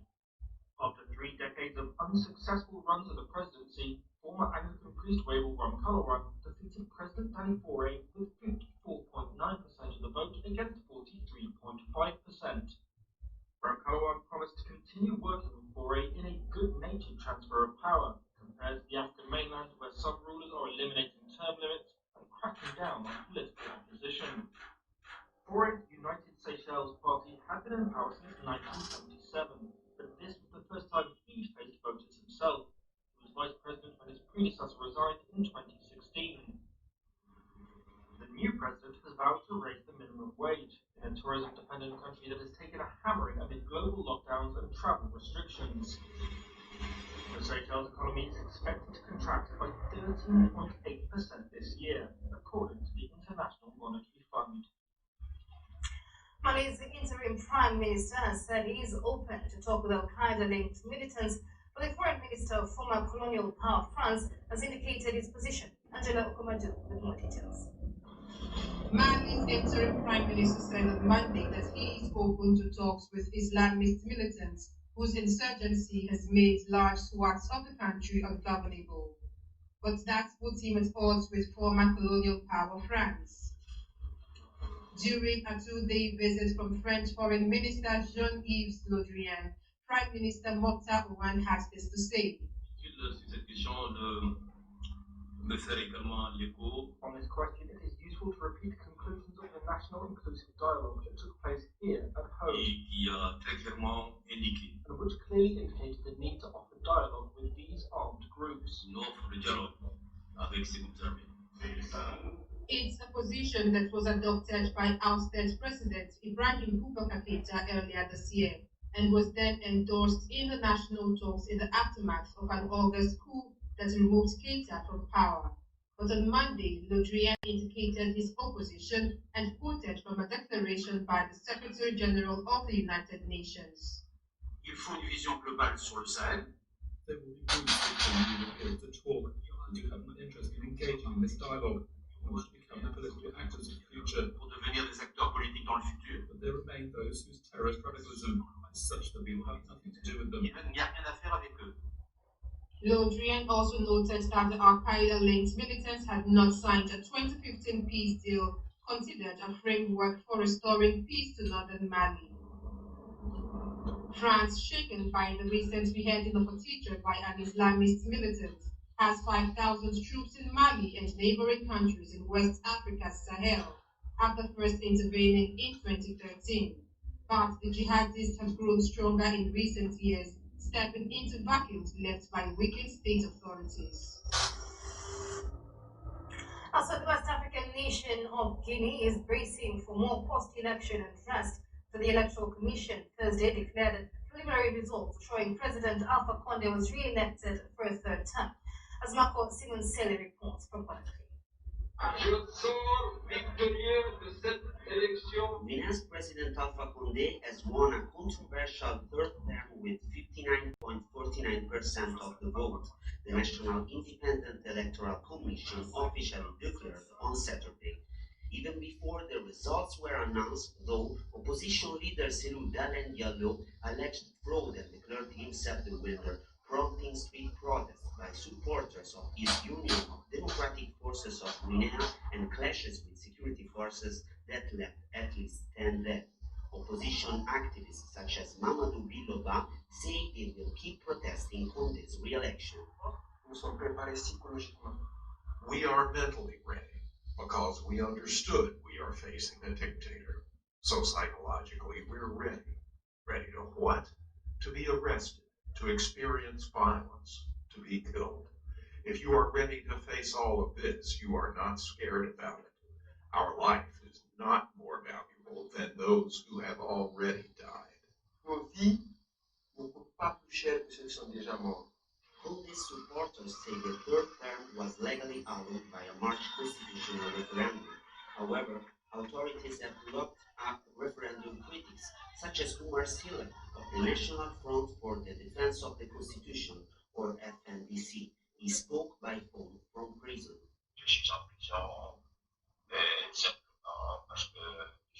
After 3 decades of unsuccessful runs at the presidency, former Anglican priest Wabel Ramkalawan defeated President Danny Fowler with 54.9% of the vote against 43.5%. Ramkalawan promised to continue working with Fowler in a good-natured transfer of power, compared to the African mainland where some rulers are eliminating term limits and cracking down on political opposition. Fowler's United Seychelles party had been in power since 1977, but this was the first time he faced voters himself. He was vice president when his predecessor resigned in 2016. The new president has vowed to raise the minimum wage in a tourism-dependent country that has taken a hammering amid global lockdowns and travel restrictions. The Seychelles economy is expected to contract by 13.8% this year, according to the International Monetary Fund. Mali's interim prime minister has said he is open to talk with Al-Qaeda-linked militants, but the foreign minister of former colonial power France has indicated his position. Angela Okomadu with more details. Mali's interim prime minister said on Monday that he is open to talks with Islamist militants whose insurgency has made large swaths of the country ungovernable. But that puts him at odds with former colonial power France. During a 2-day visit from French Foreign Minister Jean-Yves Le Drian, Prime Minister Mokhtar Owan has this to say. On this question, it is useful to repeat the conclusions of the National Inclusive Dialogue that took place here at home, and which clearly indicated the need to offer dialogue with these armed groups. It's a position that was adopted by ousted President Ibrahim Boubacar Keïta earlier this year, and was then endorsed in the national talks in the aftermath of an August coup that removed Keïta from power. But on Monday, Le Drian indicated his opposition and quoted from a declaration by the Secretary General of the United Nations. Il faut une vision globale sur le Sahel. There will be groups that can be able to talk and do have an interest in engaging in this dialogue and want to become the political actors of the future. Pour devenir des acteurs politiques dans le futur. But there remain those whose terrorist radicalism is such that we will have nothing to do with them. Il n'y a rien à faire avec eux. Le Drian also noted that the Al-Qaeda-linked militants had not signed a 2015 peace deal considered a framework for restoring peace to northern Mali. France, shaken by the recent beheading of a teacher by an Islamist militant, has 5,000 troops in Mali and neighboring countries in West Africa's Sahel, after first intervening in 2013. But the jihadists have grown stronger in recent years, stepping into vacuums left by weakened state authorities. Also, the West African nation of Guinea is bracing for more post-election unrest. So the Electoral Commission Thursday declared that preliminary results showing President Alpha Conde was re-elected for a third term. As Marco Simonsele reports from Conakry. Guinea's President Alpha Conde has won a controversial third term with 59.49% of the vote, the National Independent Electoral Commission officially declared on Saturday. Even before the results were announced, though, opposition leader Cellou Dalein Diallo alleged fraud and declared himself the winner, prompting street protests by supporters of his Union of Democratic Forces of Guinea and clashes with security forces that left at least 10 dead. Opposition activists such as Mamadou Biloba say they will keep protesting on this re-election. We are mentally ready because we understood we are facing a dictator. So psychologically, we're ready. Ready to what? To be arrested, to experience violence, to be killed. If you are ready to face all of this, you are not scared about it. Our life is not more valuable than those who have already died. Conde's supporters say the third term was legally allowed by a March constitutional referendum. However, authorities have locked up referendum critics, such as Umar Silla of the National Front for the Defense of the Constitution, or FNDC. He spoke by phone from prison.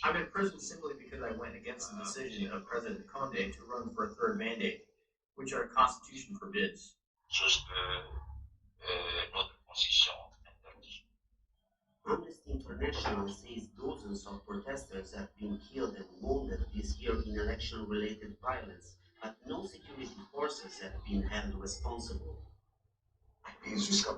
I'm in prison simply because I went against the decision of President Conde to run for a third mandate, which our constitution forbids. Amnesty International says dozens of protesters have been killed and wounded this year in election-related violence, but no security forces have been held responsible. It's just if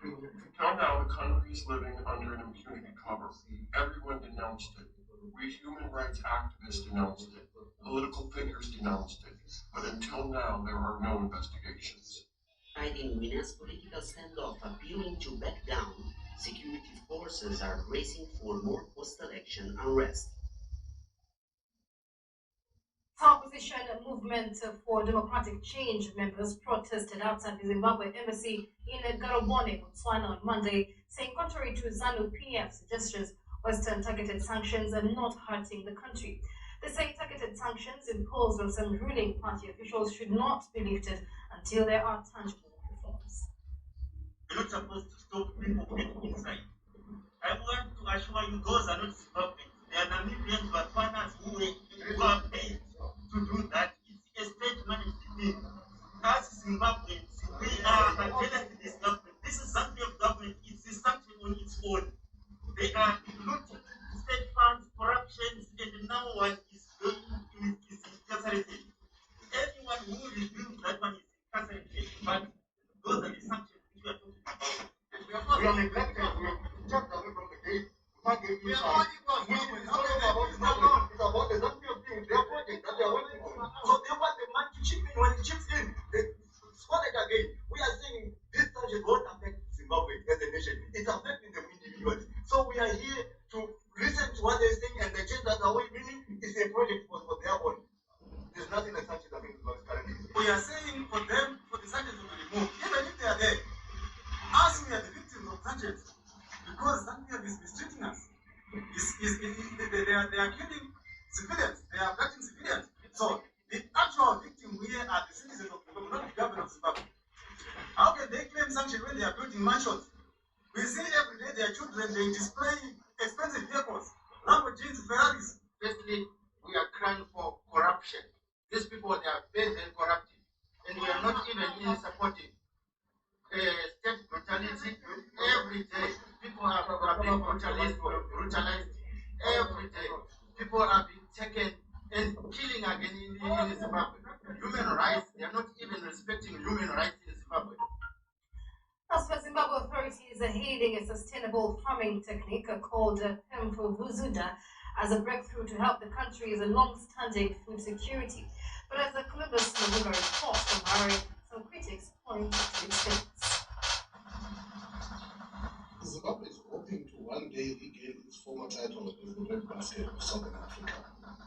you count now the countries living under an impunity cover, everyone denounced it. We human rights activists denounced it. Political figures denounced it. But until now, there are no investigations. Fighting Guinea's political standoff appealing to back down, security forces are bracing for more post-election unrest. Opposition movement for democratic change members protested outside the Zimbabwe embassy in Garobone, Botswana on Monday, saying contrary to ZANU-PF's suggestions, Western targeted sanctions are not hurting the country. They say targeted sanctions imposed on some ruling party officials should not be lifted until there are tangible reforms. You're not supposed to stop people getting inside. I want to assure you those are not Zimbabweans. They are Namibians, but partners who are paid to do that. It's a state-managed thing. As Zimbabweans, we are against this government. This is something of government. It's a sanction on its own. They are looting state funds, corruptions, and now one is going is incarcerated. Anyone who reveals that one is incarcerated, but those are the sanctions which we are talking about. We are neglected. We are kept away from the gate. We can't get inside. It's about the Zambia thing, their project that they are working on. So they want the money to chip in. When it chips in, they squat it again. We are saying this sanction won't affect Zimbabwe as a nation. It's affecting them individually. So we are here to listen to what they're saying, and the change that are meaning is a project for their own. There's nothing like sanctions that means currently. We are saying for them, for the sanctions to be removed, even if they are there. Us, we are the victims of sanctions because Zambia is mistreating us. They are killing civilians. They are abducting civilians. So the actual victim here are the citizens of Zimbabwe, not the government of Zimbabwe. How can they claim sanction when they are building mansions? We see every day their children, they display expensive vehicles, Lamborghinis, Ferraris. Basically, we are crying for corruption. These people, they are very, very corruptive. And we are not even in supporting state brutality. Every day, people are being brutalized. Every day, people are being taken and killing again in Zimbabwe. Human rights, they are not even respecting human rights in Zimbabwe. As for Zimbabwe authorities are hailing a sustainable farming technique called Pubg as a breakthrough to help the country's long-standing food security. But as the Columbus November report from Harare, some critics point to its limits. Zimbabwe is hoping to one day regain its former title as the breadbasket of Southern Africa.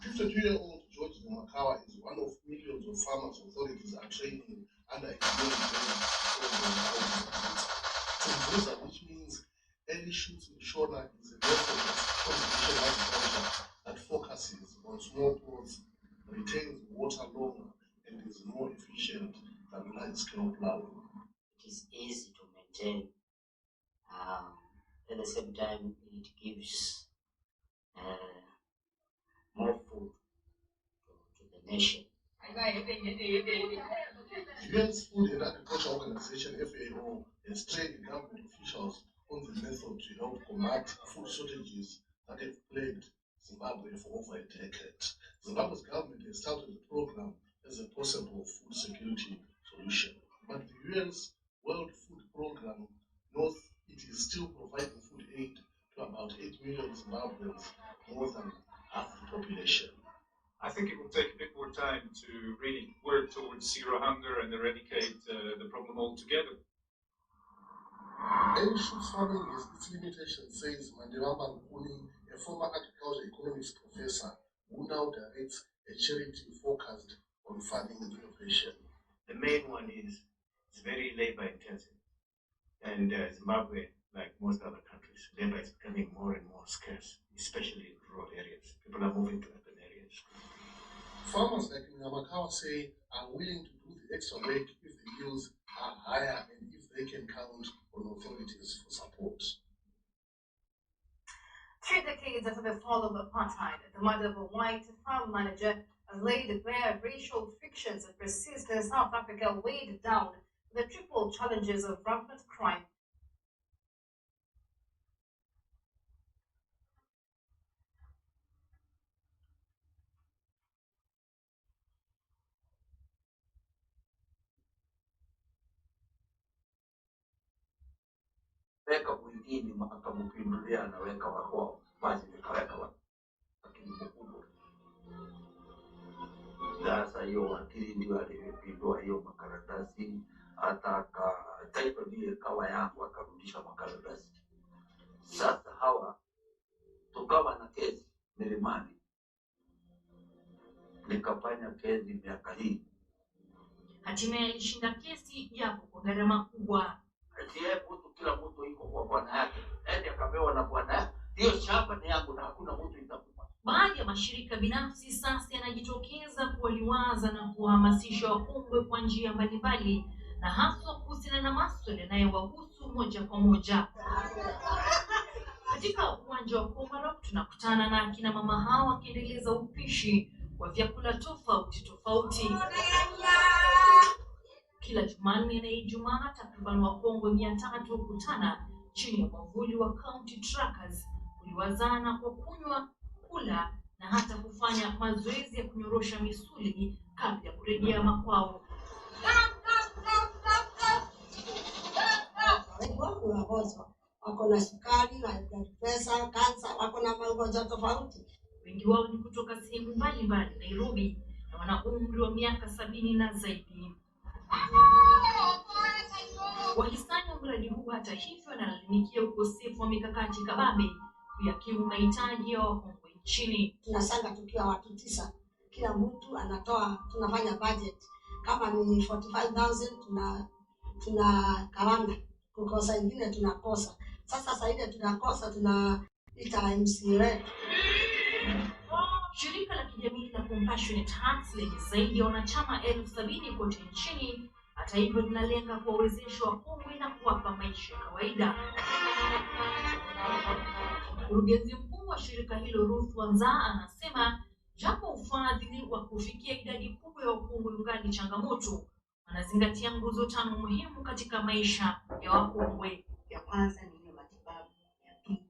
52-year-old George Namakawa is one of millions of farmers authorities are training under a program, which means early shoots in Shona is a method of conservation agriculture that focuses on small plots, retains water longer, and is more efficient than large-scale plowing. It is easy to maintain. At the same time, it gives more food to the nation. UN's Food and Agriculture Organization (FAO) has trained government officials on the method to help combat food shortages that have plagued Zimbabwe for over a decade. Zimbabwe's government has touted the program as a possible food security solution, but the UN's World Food Program knows it is still providing food aid to about 8 million Zimbabweans, more than half the population. I think it will take a bit more time to really work towards zero hunger and eradicate the problem altogether. Early shoots farming has its limitations, says Mandela Nkuni, a former agriculture economics professor who now directs a charity focused on farming innovation. The main one is it's very labor intensive, and Zimbabwe, like most other countries, labor is becoming more and more scarce, especially in rural areas. People are moving to urban areas. Farmers like Nyamakawa say are willing to do the extra work if the yields are higher and if they can count on authorities for support. 3 decades after the fall of apartheid, the mother of a white farm manager has laid bare racial frictions that persist in South Africa, weighed down with the triple challenges of rampant crime. Weka mwingine akamupindulia anaweka wakwao, basi nikaweka wakili mkubwa. Sasa hiyo wakili ndio alipindua hiyo makaratasi, hata title deed kawa yangu akarudisha makaratasi. Sasa hawa tukawa na kesi milimani, nikafanya kesi miaka hii. Hatimaye alishinda kesi japo kwa gharama kubwa. Kila mtu iko kwa bwana yake, ende akapewa na bwana yake. Hiyo shamba ni yangu na hakuna mtu itakupa. Baadhi ya mashirika binafsi sasa yanajitokeza kuwaliwaza na kuhamasisha wakongwe kwa njia mbalimbali, na haswa kuhusiana na masuala yanayowahusu moja kwa moja. Katika uwanja wa Komaro tunakutana na akina mama hawa wakiendeleza upishi wa vyakula tofauti tofauti. Kila Jumanne na Ijumaa takriban wakongwe 300 hukutana chini ya mwavuli wa County Truckers kuliwazana kwa kunywa, kula na hata kufanya mazoezi ya kunyorosha misuli kabla ya kurejea makwao. Wako na sukari, pesa, kansa, wako na magonjwa tofauti. Wengi wao ni kutoka sehemu mbalimbali Nairobi na wana umri wa miaka 70 na zaidi. Wahisani wa mradi huu hata hivyo wanalalamikia ukosefu wa mikakati kabambe kuyakimu mahitaji ya wakongwe nchini. Tunasanga tukiwa watu 9, kila mtu anatoa, tunafanya budget kama ni 45,000 tunakawanga, kukosa ingine tunakosa. Sasa ile tunakosa tunaita MCA. Shirika la kijamii la Compassionate Hearts lenye zaidi ya wanachama 70,000 kote nchini, hata hivyo linalenga kuwawezesha wakongwe na kuwapa maisha kawaida. Mkurugenzi mkuu wa shirika hilo Ruth Wanza anasema japo ufadhili wa kufikia idadi kubwa ya wakongwe ungali changamoto, wanazingatia nguzo 5 muhimu katika maisha ya wakongwe. Ya kwanza ni ile matibabu, ya pili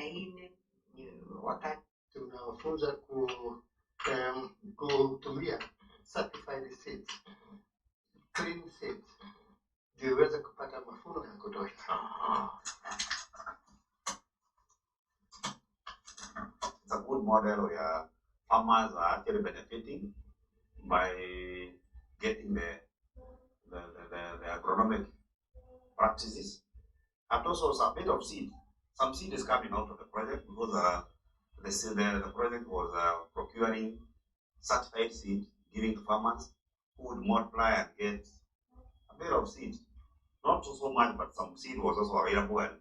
ya nne ni wakati tunafunza kutumia certified seeds, clean seeds, ndio uweze kupata mafuno ya kutosha. It's a good model where farmers are actually benefiting by getting the agronomic practices, and also a bit of seed. Some seed is coming out of the project because the project was procuring certified seed, giving to farmers who would multiply and get a bit of seed. Not so much, but some seed was also available, and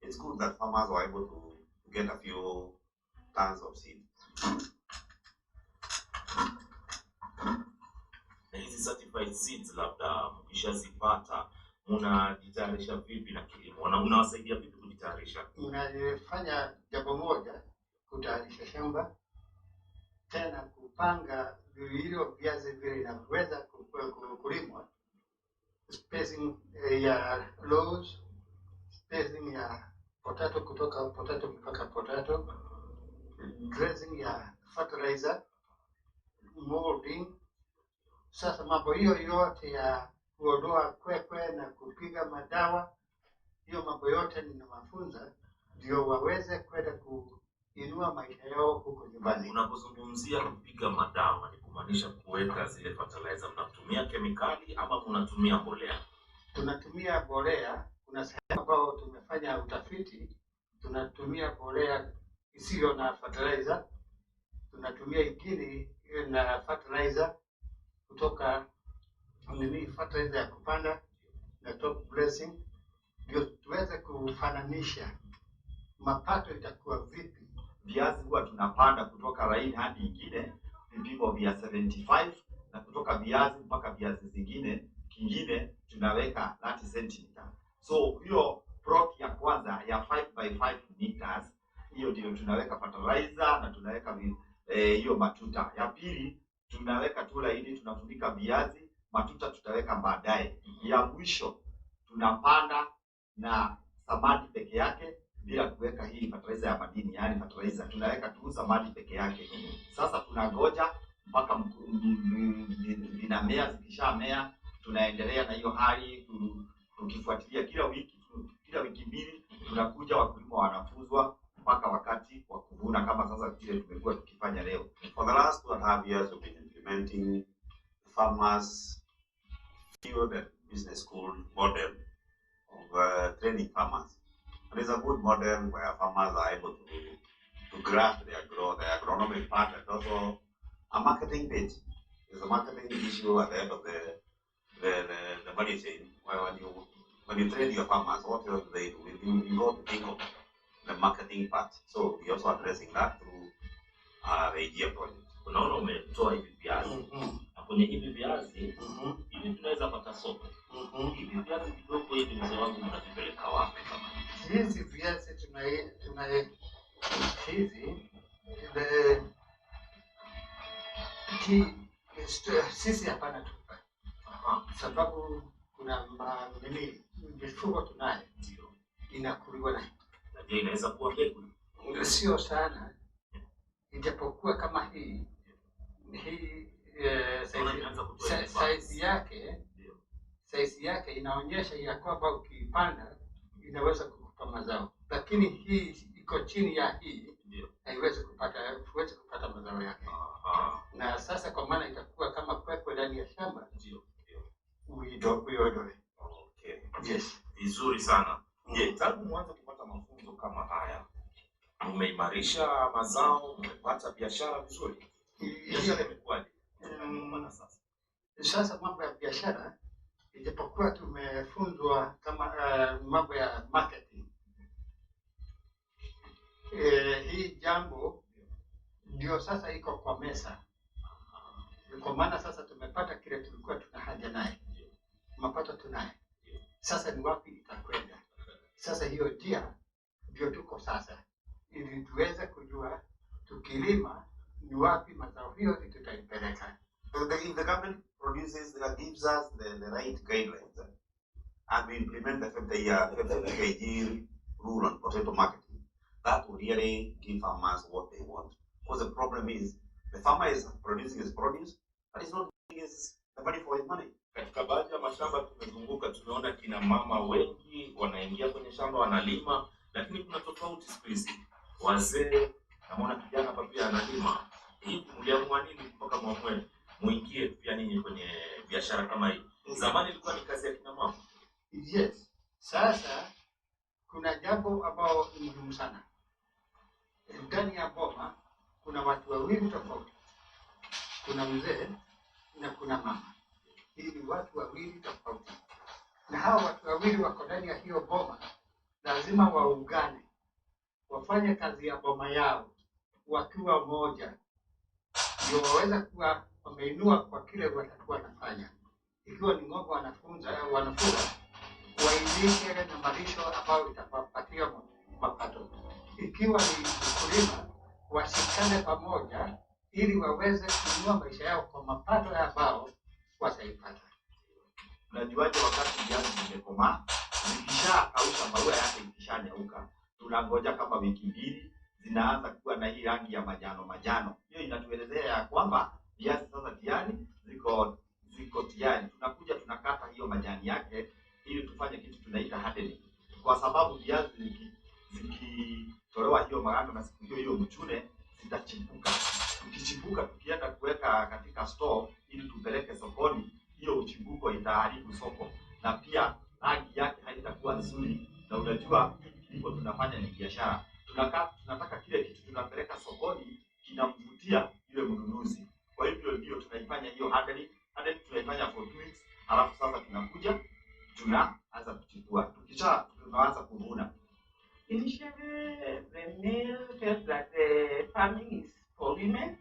it's good that farmers were able to get a few tons of seed. Na hizi certified seeds labda mkishazipata mnajitayarisha vipi na kilimo? Unawasaidia vipi kujitayarisha? Unafanya jambo moja, kutayarisha shamba, tena kupanga vilivyo viazi vile vinaweza kulimwa, spacing ya rows, spacing ya potato kutoka potato mpaka potato, dressing ya fertilizer, molding. Sasa mambo hiyo yote ya kuondoa kwekwe na kupiga madawa, hiyo mambo yote ninawafunza ndio waweze kwenda kuinua maisha yao huko nyumbani. Unapozungumzia kupiga madawa, ni kumaanisha kuweka zile fertilizer, mnatumia kemikali ama mnatumia mbolea? Tunatumia mbolea. Kuna sehemu ambao tumefanya utafiti, tunatumia mbolea isiyo na fertilizer, tunatumia ingine na fertilizer kutoka fertilizer ya kupanda na top dressing, ndio tuweze kufananisha mapato itakuwa vipi. Viazi huwa tunapanda kutoka line hadi ingine vipimo vya 75, na kutoka viazi mpaka viazi zingine kingine tunaweka 30 cm. So hiyo plot ya kwanza ya 5 by 5 meters, hiyo ndio tunaweka fertilizer na tunaweka hiyo matuta. Ya pili tunaweka tu laini, tunafunika viazi, matuta tutaweka baadaye. Ya mwisho tunapanda na samadi peke yake bila kuweka hii fertilizer ya madini, yani fertilizer tunaweka tu samadi peke yake. Sasa tunagoja mpaka vinamea, zikishamea tunaendelea na hiyo hali tukifuatilia kila wiki mbili tunakuja, wakulima wanafuzwa mpaka wakati wa kuvuna, kama sasa vile tumekuwa tukifanya leo. For the last 2.5 years we've been implementing farmers field and business school model of training farmers. And it's a good model where farmers are able to grasp their agronomic part, and also a marketing bit. There's a marketing issue at the end of the value chain, where when you train your farmers, what else do they do? You go to think of the marketing part. So we're also addressing that through the EGA project. Unaona umetoa hivi viazi. Na kwenye hivi viazi, hivi tunaweza pata soko. Hivi viazi vidogo hivi mzee wangu mnavipeleka wapi kama hivi? Hizi viazi sisi hapana tupa. Sababu kuna mifugo tunayo inakuliwa na. Na inaweza kuwa mbegu. Sio sana, ijapokuwa kama hii size yake inaonyesha ya kwamba ukipanda inaweza kukupa mazao, lakini hii iko chini ya hii haiwezi kupata mazao yake. Na sasa kwa maana itakuwa kama kwekwe ndani ya shamba, uiondoe. Okay. Yes. Vizuri sana. Je, tangu mwanzo kupata mafunzo kama haya umeimarisha mazao, umepata biashara vizuri? Biashara imekuwaje? Sasa mambo ya biashara, ijapokuwa tumefunzwa kama mambo ya marketing, hii jambo ndio sasa iko kwa meza. Kwa maana sasa tumepata kile tulikuwa tuna haja naye, mapato tunaye. Sasa ni wapi itakwenda? Sasa hiyo ndio tuko sasa, ili tuweze kujua tukilima ni wapi mazao hiyo tutaipeleka. If the government gives us the right guidelines and we implement the 50 kg rule on potato marketing, That will really give farmers what they want. Because the problem is, the farmer is producing his produce, but he's not getting the money for his money. Katika baadhi ya mashamba tumezunguka, tumeona kina mama wengi wanaingia kwenye shamba wanalima, lakini kuna tofauti siku hizi. Wazee, namuona kijana hapa pia analima. Hivi mliamua nini mpaka muamue muingie pia ninyi kwenye biashara kama hii? Zamani ilikuwa ni kazi ya kina mama. Yes. Sasa kuna jambo ambao ni muhimu sana. Ndani ya boma kuna watu wawili tofauti. Kuna mzee na kuna mama. Hii ni watu wawili tofauti. Na hao watu wawili wako ndani ya hiyo boma, lazima waungane, wafanye kazi ya boma yao wakiwa moja, ndio waweza kuwa wameinua kwa kile watakuwa wanafanya. Ikiwa ni ng'ombe wanafunga, wailishe na malisho ambayo itawapatia mapato. Ikiwa ni ukulima, washikane pamoja ili waweze kuinua maisha yao kwa mapato ambao wataipata. Unajuaje wakati viazi vimekomaa? Zikishakausha maua yake ikishanyauka, tunangoja kama wiki mbili, zinaanza kuwa na hii rangi ya majano. Hiyo inatuelezea ya kwamba viazi sasa tayari ziko tayari. Tunakuja tunakata hiyo majani yake ili tufanye kitu tunaita hardening. Kwa sababu viazi zikitolewa hiyo maganda na siku hiyo mchune zitachipuka. Tukichipuka tukienda kuweka katika store ili tupeleke sokoni, hiyo uchimbuko itaharibu soko na pia rangi yake haitakuwa nzuri. Na unajua hivyo tunafanya ni biashara. Tunataka kile kitu tunapeleka sokoni kinamvutia yule mnunuzi. Kwa hivyo ndio tunaifanya hiyo hardening tunaifanya for 2 weeks, halafu sasa tunakuja tunaanza kuchipua. Tunaanza kuvuna. Initially, the male felt that the farming is for women.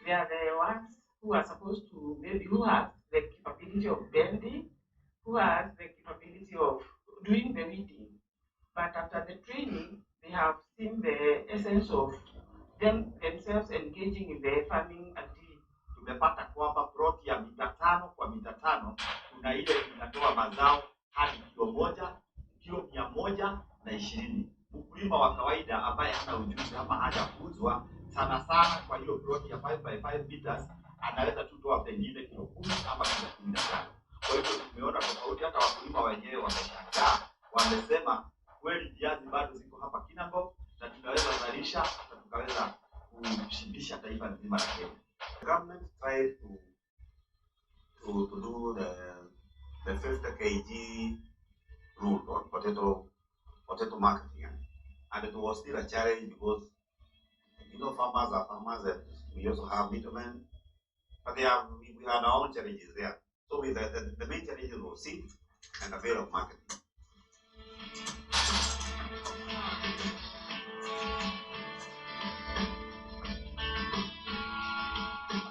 They are the ones who are supposed to, maybe who have the capability of bending, who has the capability of doing the weeding. But after the training, they have seen the essence of themselves engaging in the farming activity. Tumepata kwamba ploti ya mita 5 kwa mita 5 kuna ile inatoa mazao hadi kilo 120. Mkulima wa kawaida ambaye hana ujuzi ama hajafunzwa sana kwa hiyo ploti ya 5 by 5 meters anaweza tu toa pengine kilo 10 ama kilo 15. Kwa hivyo tumeona tofauti, hata wakulima wenyewe wameshangaa, wamesema kweli viazi bado ziko hapa Kinango na tunaweza zalisha na tukaweza kushibisha taifa nzima la Kenya. The government tried to do the 50 kg rule on potato marketing, and it was still a challenge because farmers are farmers, and we also have middlemen, but we had our own challenges there. So the main challenges were seed and the failure of marketing.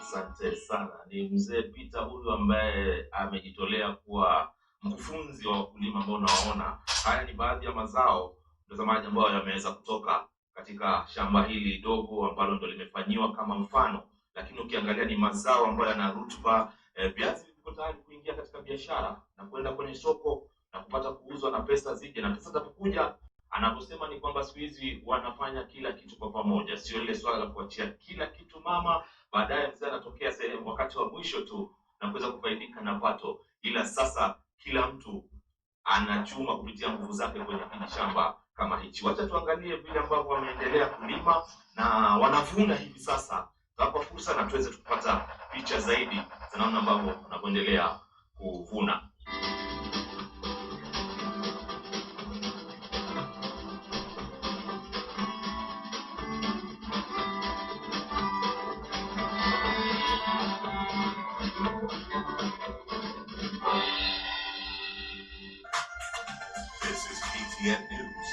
Asante sana. Ni mzee Peter huyu ambaye amejitolea kuwa mkufunzi wa wakulima ambao unawaona. Haya ni baadhi ya mazao mtazamaji ambao yameweza kutoka katika shamba hili dogo ambalo ndo limefanyiwa kama mfano, lakini ukiangalia ni mazao ambayo yana rutuba. Viazi viko tayari kuingia katika biashara na kwenda kwenye soko na kupata kuuzwa na pesa zije, na pesa zitakuja. Anaposema ni kwamba siku hizi wanafanya kila kitu kwa pamoja, sio ile swala la kuachia kila kitu mama, baadaye mzee anatokea sehemu wakati wa mwisho tu na kuweza kufaidika na pato. Ila sasa kila mtu anachuma kupitia nguvu zake kwenye shamba kama hichi. Wacha tuangalie vile ambavyo wameendelea kulima na wanavuna hivi sasa. Tutapa fursa na tuweze kupata picha zaidi za namna ambavyo wanaendelea kuvuna. This is PTN News.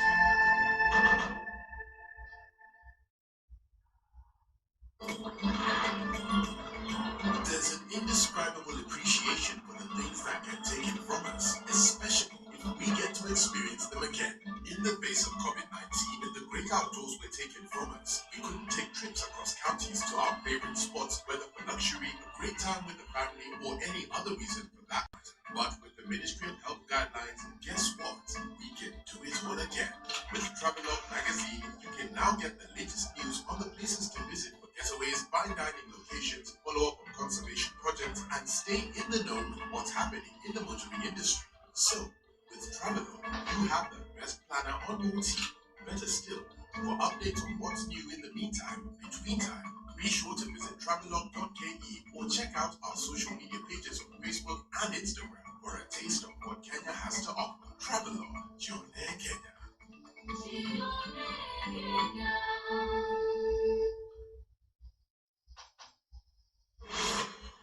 There's an indescribable appreciation for the things that get taken from us, especially if we get to experience them again. In the face of COVID-19 and the great outdoors were taken from us, we couldn't take trips across counties to our favorite spots, whether for luxury, a great time with the family, or any other reason for that. that. But with the Ministry of Health guidelines, guess what? We can do it all again. With Travelog magazine, you can now get the latest news on the places to visit for getaways, fine dining locations, follow up on conservation projects, and stay in the know with what's happening in the motoring industry. So, with Travelog, you have the best planner on your team. Better still, for updates on what's new in the meantime, between time, be sure to visit travelog.ke or check out our social media pages on Facebook and Instagram for a taste of what Kenya has to offer. Travelog, Jione Kenya.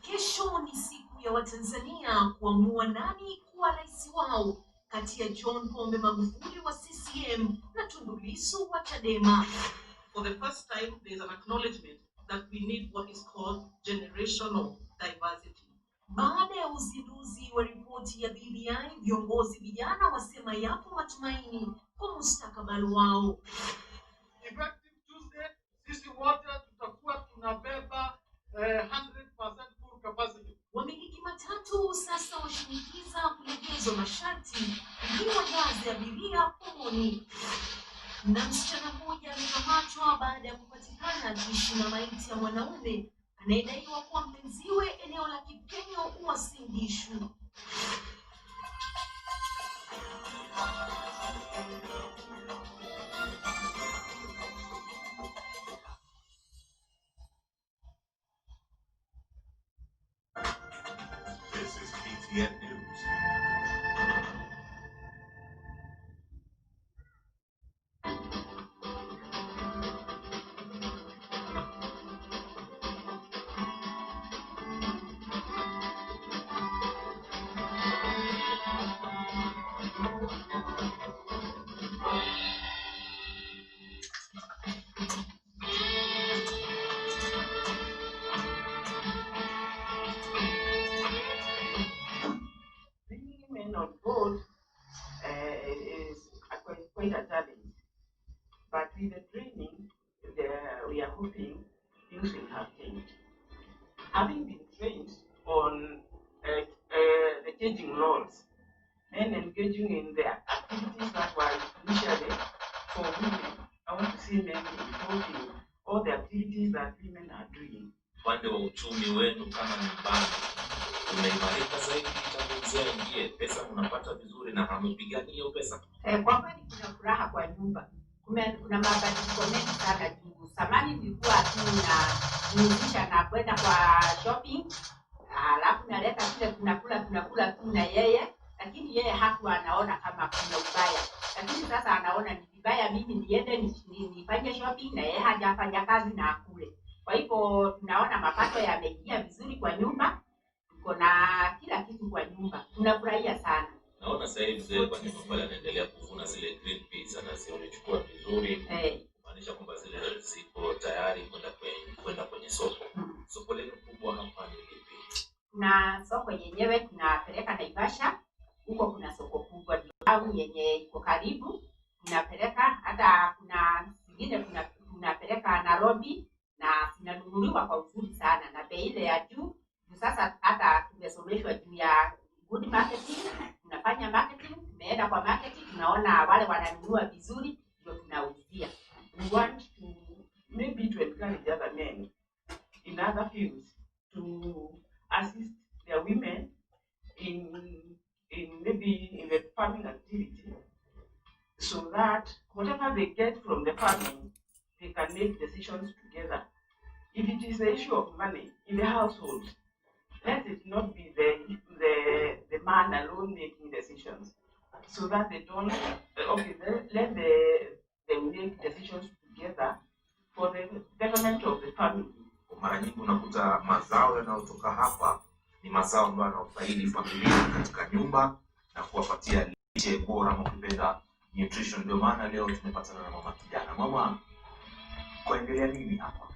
Kesho ni siku ya Watanzania kuamua nani kuwa rais wao kati ya John Pombe Magufuli wa CCM na Tundu Lissu wa Chadema. For the first time, there is an acknowledgement that we need what is called generational diversity. Baada ya uzinduzi wa ripoti ya BBI, viongozi vijana wasema yapo matumaini kwa mustakabali wao. Effective Tuesday, sisi wote tutakuwa tunabeba 100% full capacity. Wamiliki matatu sasa washinikiza kulegezwa masharti ili wajaze abiria pomoni. Na msichana mmoja amekamatwa baada ya kupatikana akiishi na maiti ya mwanaume anayedaiwa kuwa mpenziwe eneo la Kipenyo Uasin Gishu. This is PTN News. Bringing men on board is quite a challenge. But with the training, we are hoping things will have changed. Having been trained on the changing laws, men engaging in the activities that were initially for women, I want to see men involved in all the activities that women are doing. Upande wa uchumi wenu kama nyumbani umeimarika zaidi tangu mzee aingie, pesa unapata vizuri na hamupigani hiyo pesa? Kwa kweli kuna furaha kwa nyumba. Kuna mabadiliko mengi sana juu. Zamani nilikuwa tunajihusisha na kwenda kwa shopping, alafu naleta kile tunakula tu na yeye, lakini yeye hakuwa anaona kama kuna ubaya. Lakini sasa anaona ni vibaya mimi niende nifanye shopping na yeye hajafanya kazi na akule. Kwa hivyo tunaona mapato yameingia vizuri kwa nyumba. Tuko na kila kitu kwa nyumba. Tunafurahia sana. Naona sasa hivi mzee kwa nyumba pale anaendelea kuvuna zile green peas, anazichukua vizuri. Maanisha kwamba zile ziko tayari kwenda kwenye soko. Soko lenu kubwa hapa ni lipi? Kuna soko yenyewe tunapeleka Naivasha. Huko kuna soko kubwa au yenye iko karibu. Tunapeleka hata kuna zingine tunapeleka Nairobi na zinanunuliwa kwa uzuri sana na bei ile ya juu. Sasa hata tumesomeshwa juu ya good marketing, tunafanya marketing, tumeenda kwa marketing, tunaona wale wananunua vizuri ndio tunauzia. We want to maybe to encourage other men in other fields to assist their women in maybe in the farming activity, so that whatever they get from the farming, they can make decisions together. If it is the issue of money in the household, let it not be the man alone making decisions, so that they don't. Let them make decisions together for the betterment of the family. Mara nyingi unakuta mazao yanayotoka hapa ni mazao ambayo yanafaidi familia katika nyumba na kuwapatia lishe bora, mkipenda nutrition. Ndio maana leo tumepatana na mama kijana. Mama, kuendelea nini hapa?